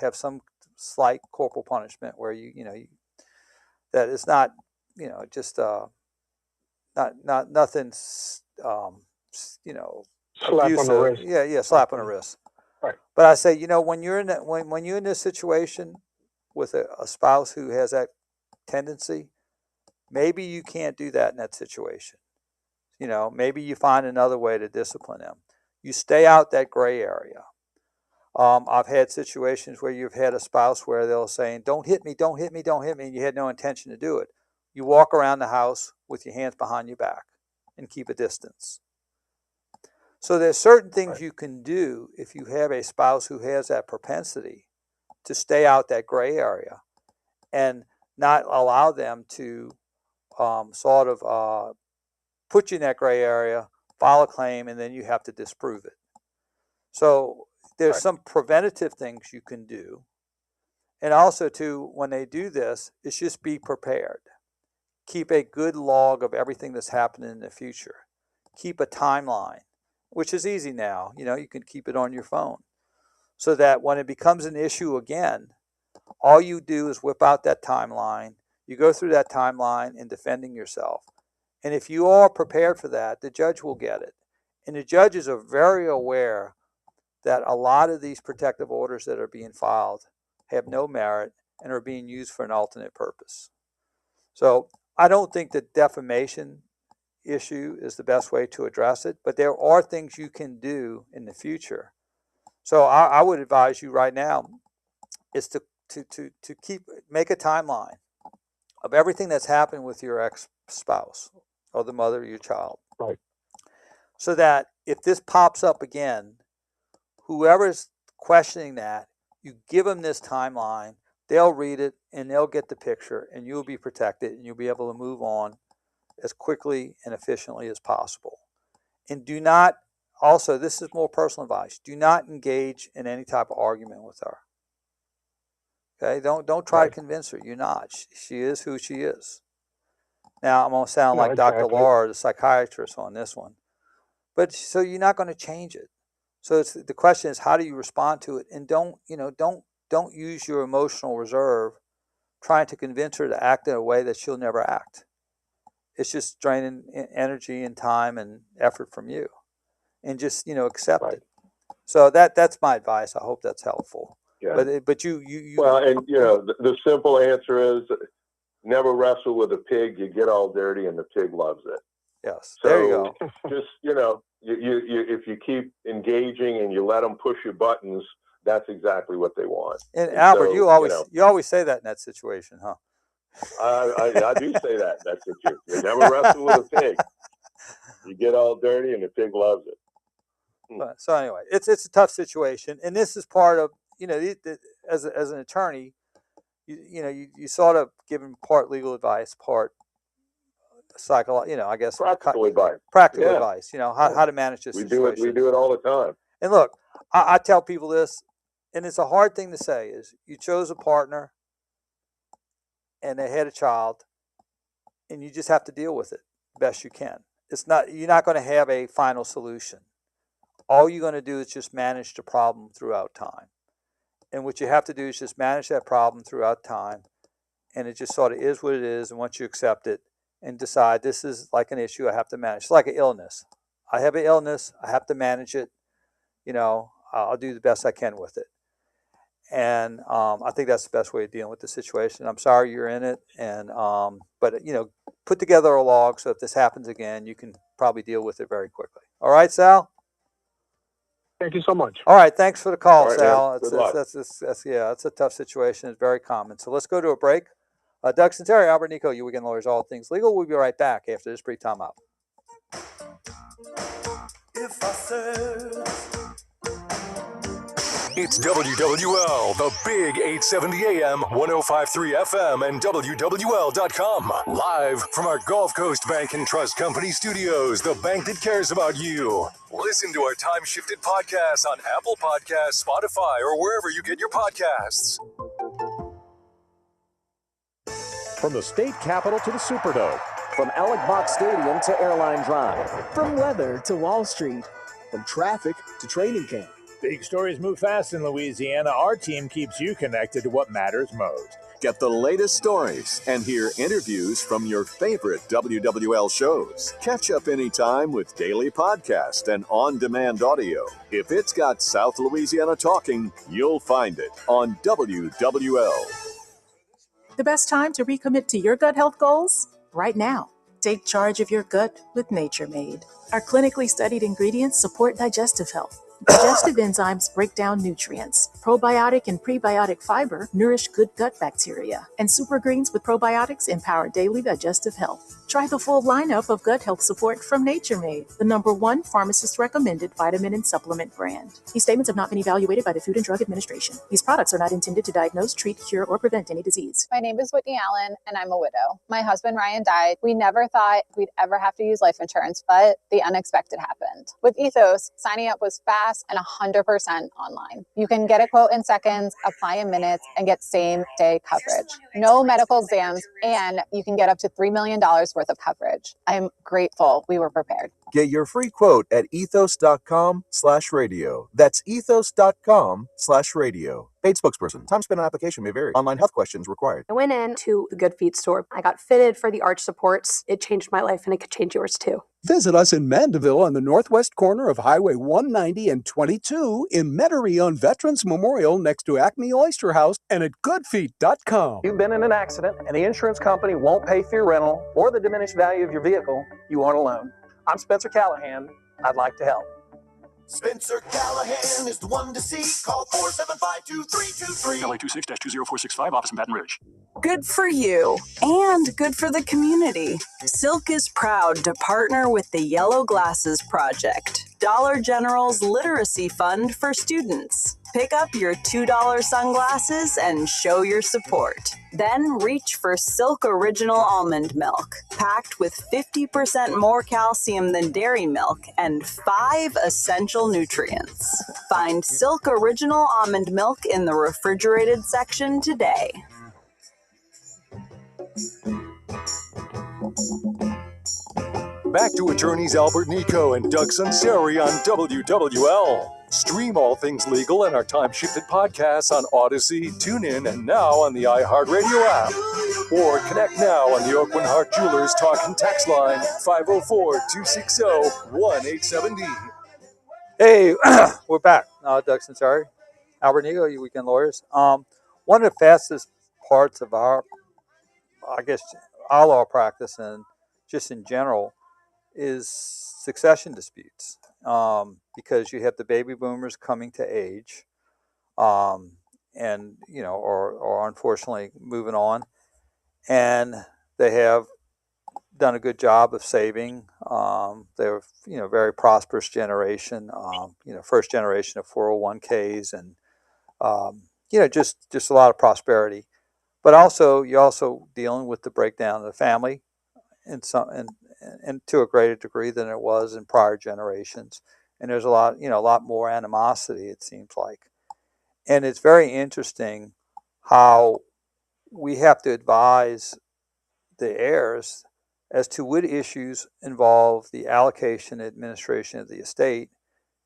have some slight corporal punishment where that is not just not nothing slap on the wrist. Slap on the wrist. Right. But I say, you know, when you're in that, when you're in this situation with a spouse who has that tendency, maybe you can't do that in that situation. You know, maybe you find another way to discipline them. You stay out that gray area. I've had situations where you've had a spouse where they'll say, don't hit me, don't hit me, don't hit me, and you had no intention to do it. You walk around the house with your hands behind your back and keep a distance. So there's certain things you can do if you have a spouse who has that propensity to stay out that gray area and not allow them to sort of put you in that gray area, file a claim, and then you have to disprove it. So there's some preventative things you can do. And also, too, when they do this, it's just be prepared. Keep a good log of everything that's happening in the future. Keep a timeline, which is easy now. You know, you can keep it on your phone. So that when it becomes an issue again, all you do is whip out that timeline. You go through that timeline in defending yourself. And if you are prepared for that, the judge will get it. And the judges are very aware that a lot of these protective orders that are being filed have no merit and are being used for an alternate purpose. So I don't think the defamation issue is the best way to address it, but there are things you can do in the future. So I would advise you right now is to make a timeline of everything that's happened with your ex-spouse or the mother of your child. Right. So that if this pops up again, whoever's questioning that, you give them this timeline, they'll read it and they'll get the picture and you'll be protected and you'll be able to move on as quickly and efficiently as possible. And do not, also, this is more personal advice, do not engage in any type of argument with her. Okay, don't try to convince her. You're not. She is who she is. Now, I'm going to sound like Dr. Laura, the psychiatrist, on this one. But so you're not going to change it. So the question is, how do you respond to it? And don't use your emotional reserve trying to convince her to act in a way that she'll never act. It's just draining energy and time and effort from you. And just, accept it. So that's my advice. I hope that's helpful. Yeah. But you well, and the simple answer is never wrestle with a pig. You get all dirty, and the pig loves it. Yes, so there you go. Just you if you keep engaging and you let them push your buttons, that's exactly what they want. And Albert, so, you always say that in that situation, huh? I do say that. That's what you never wrestle with a pig. You get all dirty, and the pig loves it. So anyway, it's a tough situation, and this is part of as an attorney, you sort of give them part legal advice, part psychological, I guess practical advice. Practical advice, how to manage this situation. We do it all the time. And look, I tell people this, and it's a hard thing to say, is you chose a partner, and they had a child, and you just have to deal with it best you can. You're not going to have a final solution. All you're going to do is just manage the problem throughout time. And what you have to do is just manage that problem throughout time. And it just sort of is what it is. And once you accept it and decide this is like an issue I have to manage. It's like an illness. I have an illness. I have to manage it. I'll do the best I can with it. And I think that's the best way of dealing with the situation. I'm sorry you're in it. And but put together a log so if this happens again, you can probably deal with it very quickly. All right, Sal? Thank you so much. All right, thanks for the call, Sal. Good luck. It's a tough situation. It's very common. So let's go to a break. Doug Sunseri, Albert Nicaud, you Weekend Lawyers, all things legal. We'll be right back after this brief time out. If I said it's WWL, the big 870 AM, 105.3 FM, and WWL.com. Live from our Gulf Coast Bank and Trust Company studios, the bank that cares about you. Listen to our time-shifted podcasts on Apple Podcasts, Spotify, or wherever you get your podcasts. From the state capitol to the Superdome, from Alec Box Stadium to Airline Drive, from weather to Wall Street, from traffic to training camp. Big stories move fast in Louisiana. Our team keeps you connected to what matters most. Get the latest stories and hear interviews from your favorite WWL shows. Catch up anytime with daily podcast and on-demand audio. If it's got South Louisiana talking, you'll find it on WWL. The best time to recommit to your gut health goals? Right now. Take charge of your gut with Nature Made. Our clinically studied ingredients support digestive health. Digestive enzymes break down nutrients. Probiotic and prebiotic fiber nourish good gut bacteria. And super greens with probiotics empower daily digestive health. Try the full lineup of gut health support from Nature Made, the #1 pharmacist-recommended vitamin and supplement brand. These statements have not been evaluated by the Food and Drug Administration. These products are not intended to diagnose, treat, cure, or prevent any disease. My name is Whitney Allen, and I'm a widow. My husband, Ryan, died. We never thought we'd ever have to use life insurance, but the unexpected happened. With Ethos, signing up was fast and 100% online. You can get a quote in seconds, apply in minutes, and get same-day coverage. No medical exams, and you can get up to $3 million worth of coverage. I'm grateful we were prepared. Get your free quote at ethos.com/radio. That's ethos.com/radio. Paid spokesperson. Time spent on application may vary. Online health questions required. I went into the Good Feet store. I got fitted for the arch supports. It changed my life, and it could change yours too. Visit us in Mandeville on the northwest corner of Highway 190 and 22, in Metairie on Veterans Memorial next to Acme Oyster House, and at goodfeet.com. You've been in an accident and the insurance company won't pay for your rental or the diminished value of your vehicle. You aren't alone. I'm Spencer Callahan. I'd like to help. Spencer Callahan is the one to see. Call 475-2323. LA 26-20465, office in Baton Rouge. Good for you and good for the community. Silk is proud to partner with the Yellow Glasses Project, Dollar General's literacy fund for students. Pick up your $2 sunglasses and show your support. Then reach for Silk Original Almond Milk, packed with 50% more calcium than dairy milk and 5 essential nutrients. Find Silk Original Almond Milk in the refrigerated section today. Back to attorneys Albert Nicaud and Doug Sunseri on WWL. Stream all things legal and our time-shifted podcasts on Odyssey, TuneIn, and now on the iHeartRadio app. Or connect now on the Oakland Hart Jewelers Talking Text Line, 504-260-1870. Hey, we're back. Doug Sunseri, Albert Nicaud, you Weekend Lawyers. One of the fastest parts of our law practice and just in general is succession disputes, because you have the baby boomers coming to age, and or unfortunately moving on, and they have done a good job of saving. They're very prosperous generation, first generation of 401ks, and just a lot of prosperity. But also, you're also dealing with the breakdown of the family, and to a greater degree than it was in prior generations. And there's a lot more animosity, it seems like. And it's very interesting how we have to advise the heirs as to what issues involve the allocation and administration of the estate,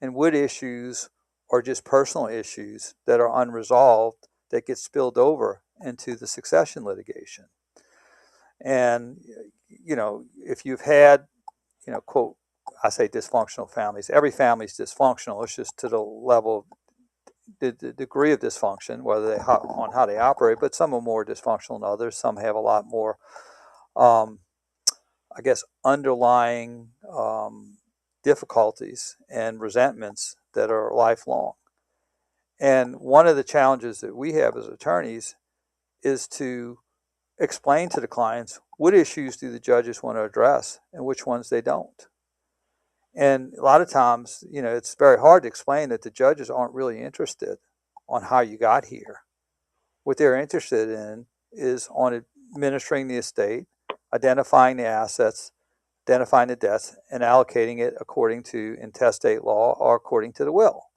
and what issues are just personal issues that are unresolved that get spilled over into the succession litigation. And if you've had quote, I say dysfunctional families, every family is dysfunctional. It's just to the level, the degree of dysfunction, on how they operate, but some are more dysfunctional than others. Some have a lot more underlying difficulties and resentments that are lifelong. And one of the challenges that we have as attorneys is to explain to the clients what issues do the judges want to address and which ones they don't. And a lot of times, it's very hard to explain that the judges aren't really interested on how you got here. What they're interested in is on administering the estate, identifying the assets, identifying the debts, and allocating it according to intestate law or according to the will.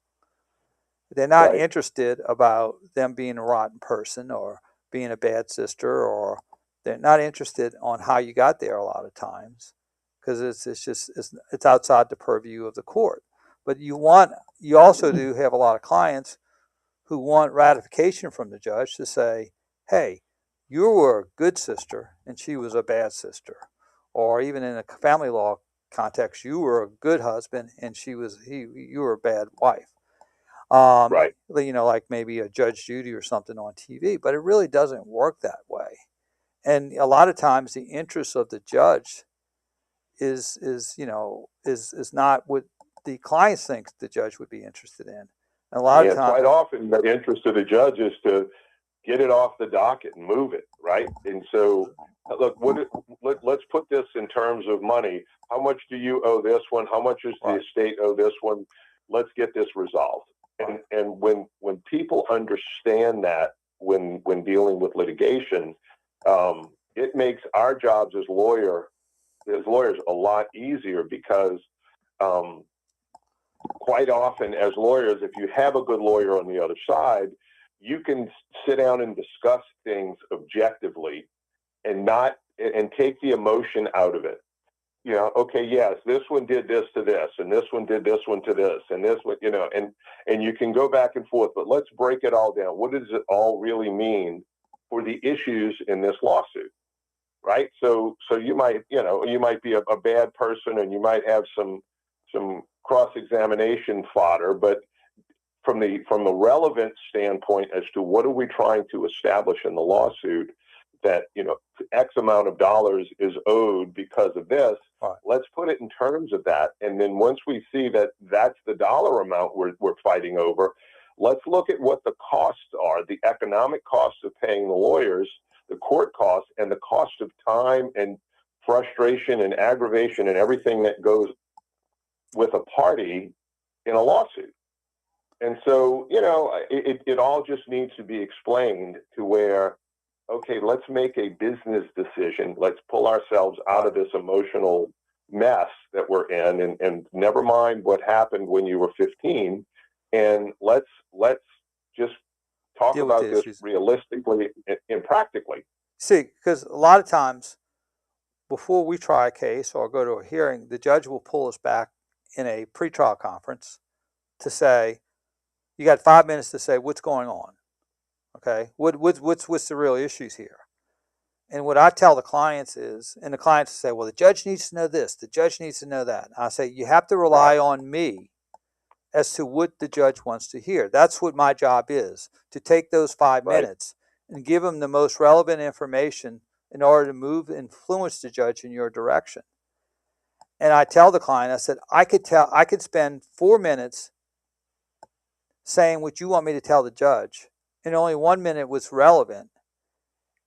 They're not interested about them being a rotten person or being a bad sister, or they're not interested on how you got there a lot of times, because it's outside the purview of the court. But you also do have a lot of clients who want ratification from the judge to say, hey, you were a good sister and she was a bad sister. Or even in a family law context, you were a good husband and you were a bad wife. Right. You know, like maybe a Judge Judy or something on TV, but it really doesn't work that way. And a lot of times the interest of the judge is not what the clients think the judge would be interested in. And a lot of times, quite often the interest of the judge is to get it off the docket and move it, right? And so, look, let's put this in terms of money. How much do you owe this one? How much does the estate owe this one? Let's get this resolved. And when people understand that when dealing with litigation, it makes our jobs as lawyers a lot easier because quite often as lawyers, if you have a good lawyer on the other side, you can sit down and discuss things objectively and take the emotion out of it. You know, okay, yes, this one did this to this, and this one did this one to this, and this one, you know, and you can go back and forth, but let's break it all down. What does it all really mean for the issues in this lawsuit, right? So you might be a bad person, and you might have some cross-examination fodder, but from the relevant standpoint as to what are we trying to establish in the lawsuit, that, you know, X amount of dollars is owed because of this. Right. Let's put it in terms of that. And then once we see that that's the dollar amount we're fighting over, let's look at what the costs are, the economic costs of paying the lawyers, the court costs, and the cost of time and frustration and aggravation and everything that goes with a party in a lawsuit. And so, you know, it all just needs to be explained to where, okay, let's make a business decision. Let's pull ourselves out of this emotional mess that we're in, and never mind what happened when you were 15. And let's just talk about this realistically and practically. See, because a lot of times before we try a case or go to a hearing, the judge will pull us back in a pretrial conference to say, you got 5 minutes to say what's going on. Okay, what's the real issues here? And what I tell the clients is, and the clients say, well, the judge needs to know this, the judge needs to know that. I say, you have to rely on me as to what the judge wants to hear. That's what my job is, to take those 5 minutes and give them the most relevant information in order to influence the judge in your direction. And I tell the client, I said, I could spend 4 minutes saying what you want me to tell the judge, and only 1 minute was relevant.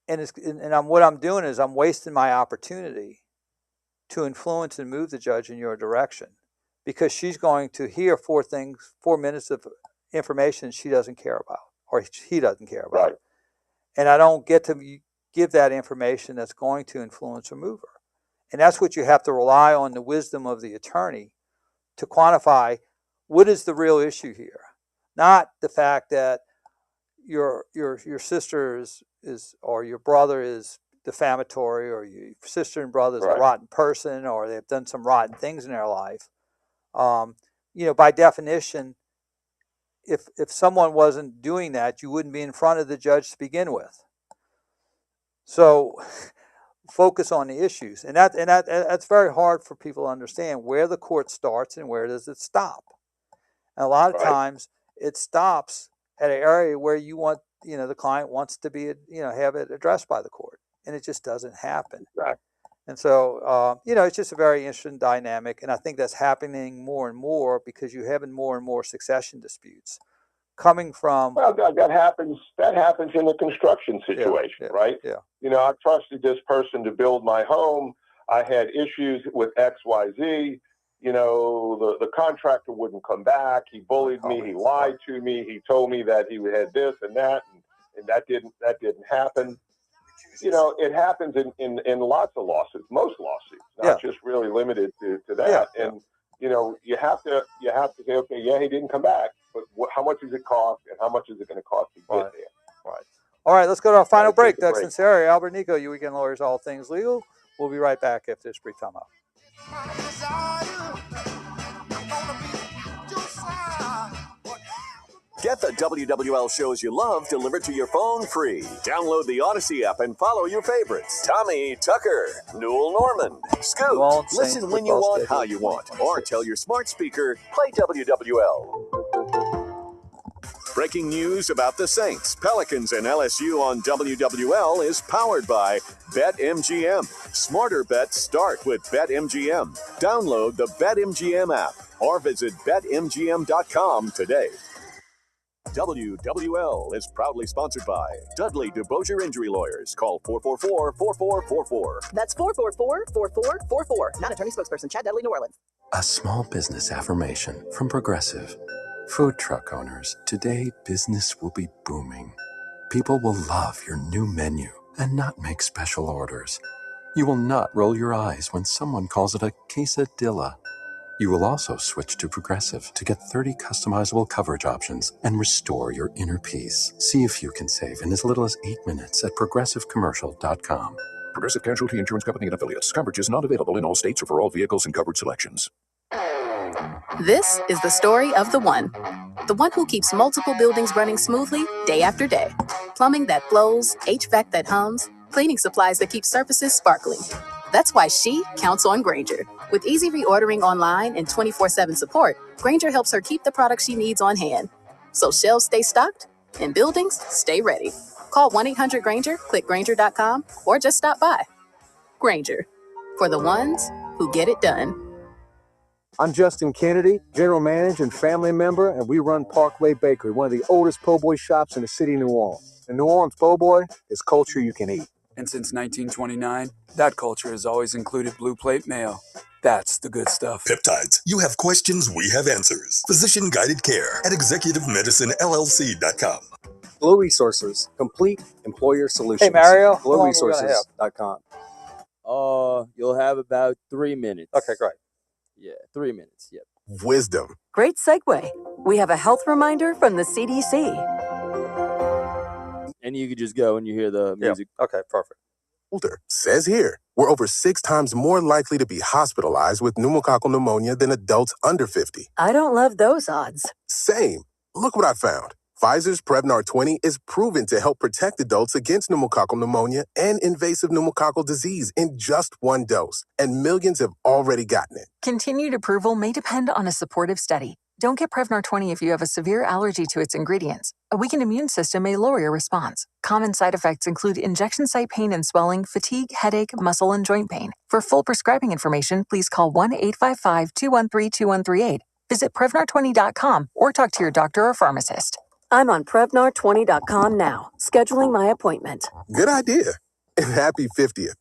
What I'm doing is I'm wasting my opportunity to influence and move the judge in your direction, because she's going to hear 4 minutes of information she doesn't care about, or he doesn't care about. Right. And I don't get to give that information that's going to influence or move her. And that's what you have to rely on, the wisdom of the attorney to quantify what is the real issue here. Not the fact that your sister is or your brother is defamatory, or your sister and brother is a rotten person, or they've done some rotten things in their life. You know, by definition, if someone wasn't doing that, you wouldn't be in front of the judge to begin with. So focus on the issues, and that's very hard for people to understand, where the court starts and where does it stop. And a lot of times it stops at an area where the client wants to be, have it addressed by the court, and it just doesn't happen. Right. And so, it's just a very interesting dynamic, and I think that's happening more and more because you're having more and more succession disputes coming from. Well, that happens in a construction situation, right? Yeah. You know, I trusted this person to build my home. I had issues with X, Y, Z. You know, the contractor wouldn't come back. He bullied me. He lied to me. He told me that he had this and that, and that didn't happen. You know, it happens in lots of lawsuits, most lawsuits, not just really limited to that. Yeah. And you know, you have to say, okay, yeah, he didn't come back, but how much does it cost, and how much is it going to cost to get there? Right. All right, let's go to our final break. Doug Sunseri, Albert Nicaud, You Weekend Lawyers, all things legal. We'll be right back after this brief time out. Get Get the WWL shows you love delivered to your phone free. Download the Odyssey app and follow your favorites. Tommy, Tucker, Newell Norman, Scoot. Listen when you want, how you want. Or tell your smart speaker, play WWL. Breaking news about the Saints, Pelicans, and LSU on WWL is powered by BetMGM. Smarter bets start with BetMGM. Download the BetMGM app or visit BetMGM.com today. WWL is proudly sponsored by Dudley DeBosier Injury Lawyers. Call 444-4444. That's 444-4444. Not attorney spokesperson, Chad Dudley, New Orleans. A small business affirmation from Progressive. Food truck owners, today business will be booming. People will love your new menu and not make special orders. You will not roll your eyes when someone calls it a quesadilla. You will also switch to Progressive to get 30 customizable coverage options and restore your inner peace. See if you can save in as little as 8 minutes at progressivecommercial.com. Progressive Casualty Insurance Company and Affiliates. Coverage is not available in all states or for all vehicles and coverage selections. This is the story of the one who keeps multiple buildings running smoothly day after day. Plumbing that flows, HVAC that hums, cleaning supplies that keep surfaces sparkling. That's why she counts on Grainger. With easy reordering online and 24/7 support, Grainger helps her keep the products she needs on hand. So shelves stay stocked and buildings stay ready. Call 1-800-GRAINGER, click Grainger.com, or just stop by. Grainger, for the ones who get it done. I'm Justin Kennedy, General Manager and family member, and we run Parkway Bakery, one of the oldest po' boy shops in the city of New Orleans. The New Orleans po' boy is culture you can eat. And since 1929, that culture has always included blue plate mayo. That's the good stuff. Peptides. You have questions, we have answers. Physician-guided care at executivemedicinellc.com. Glow Resources, complete employer solutions. Hey, Mario. GlowResources.com. You'll have about 3 minutes. Okay, great. Yeah, 3 minutes. Yep. Wisdom. Great segue. We have a health reminder from the CDC. And you could just go and you hear the music. Yeah. Okay, perfect. Older says here, we're over 6 times more likely to be hospitalized with pneumococcal pneumonia than adults under 50. I don't love those odds. Same. Look what I found. Pfizer's Prevnar 20 is proven to help protect adults against pneumococcal pneumonia and invasive pneumococcal disease in just 1 dose, and millions have already gotten it. Continued approval may depend on a supportive study. Don't get Prevnar 20 if you have a severe allergy to its ingredients. A weakened immune system may lower your response. Common side effects include injection site pain and swelling, fatigue, headache, muscle, and joint pain. For full prescribing information, please call 1-855-213-2138. Visit Prevnar20.com or talk to your doctor or pharmacist. I'm on Prevnar20.com now, scheduling my appointment. Good idea. And happy 50th.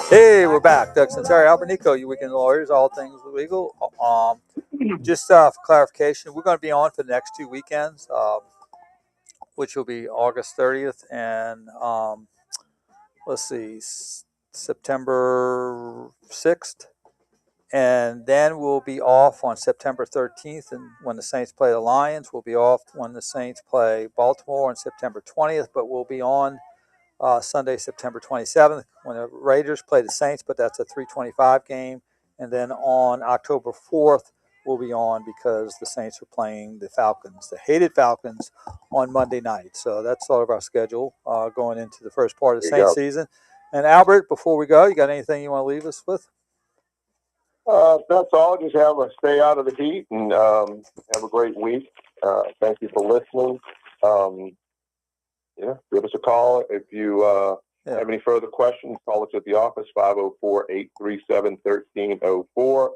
Hey, we're back. Doug Sunseri Albert Nicaud, you weekend lawyers, all things legal. Just for clarification, we're going to be on for the next 2 weekends, which will be August 30th and September 6th. And then we'll be off on September 13th, and when the Saints play the Lions. We'll be off when the Saints play Baltimore on September 20th, but we'll be on Sunday, September 27th, when the Raiders play the Saints, but that's a 3:25 game. And then on October 4th, we'll be on because the Saints are playing the Falcons, the hated Falcons, on Monday night. So that's sort of our schedule going into the first part of the Saints season. And Albert, before we go, you got anything you want to leave us with? That's all. Just stay out of the heat and have a great week. Thank you for listening. Give us a call if you have any further questions. Call us at the office, 504-837-1304.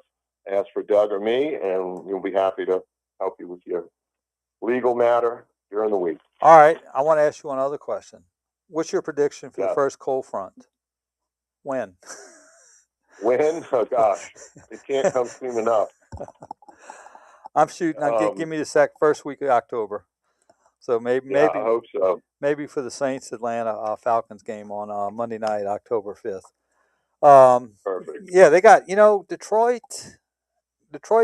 Ask for Doug or me, and we'll be happy to help you with your legal matter during the week. All right. I want to ask you one other question. What's your prediction for the first cold front? When? When? Oh, gosh. It can't come soon enough. I'm shooting. Give me the first week of October. So maybe I hope so. Maybe for the Saints Atlanta Falcons game on Monday night, October 5th. Perfect. Yeah, they got, Detroit,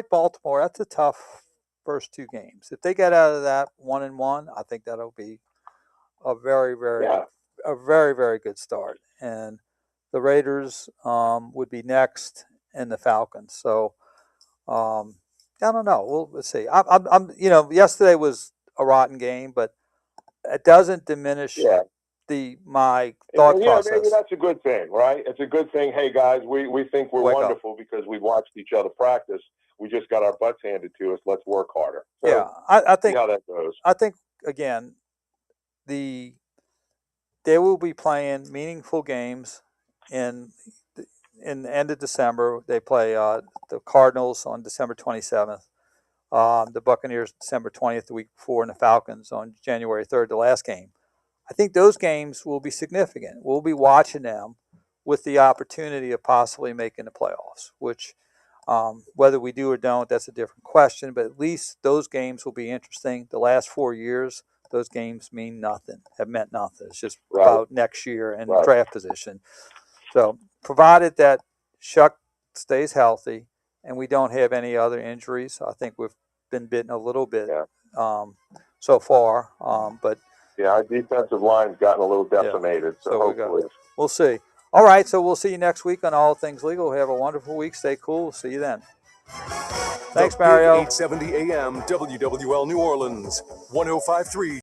Baltimore. That's a tough first 2 games. If they get out of that 1-1, I think that'll be a very, very good start. And the Raiders would be next, and the Falcons. So I don't know. Let's see. I'm yesterday was a rotten game, but it doesn't diminish my thought process. Maybe that's a good thing, right? It's a good thing. Hey guys, we think we're wonderful because we watched each other practice. We just got our butts handed to us. Let's work harder. So, I think see how that goes. I think again, they will be playing meaningful games in the end of December. They play the Cardinals on December 27th, the Buccaneers December 20th, the week before, and the Falcons on January 3rd, the last game. I think those games will be significant. We'll be watching them with the opportunity of possibly making the playoffs, which whether we do or don't, that's a different question, but at least those games will be interesting. The last 4 years, those games mean nothing, have meant nothing. It's just about next year and draft position. So provided that Shuck stays healthy and we don't have any other injuries, I think we've been bitten a little bit so far. But our defensive line's gotten a little decimated, so hopefully. We'll see. All right, so we'll see you next week on All Things Legal. Have a wonderful week. Stay cool. See you then. Thanks, Mario. 870 AM, WWL New Orleans, 105.3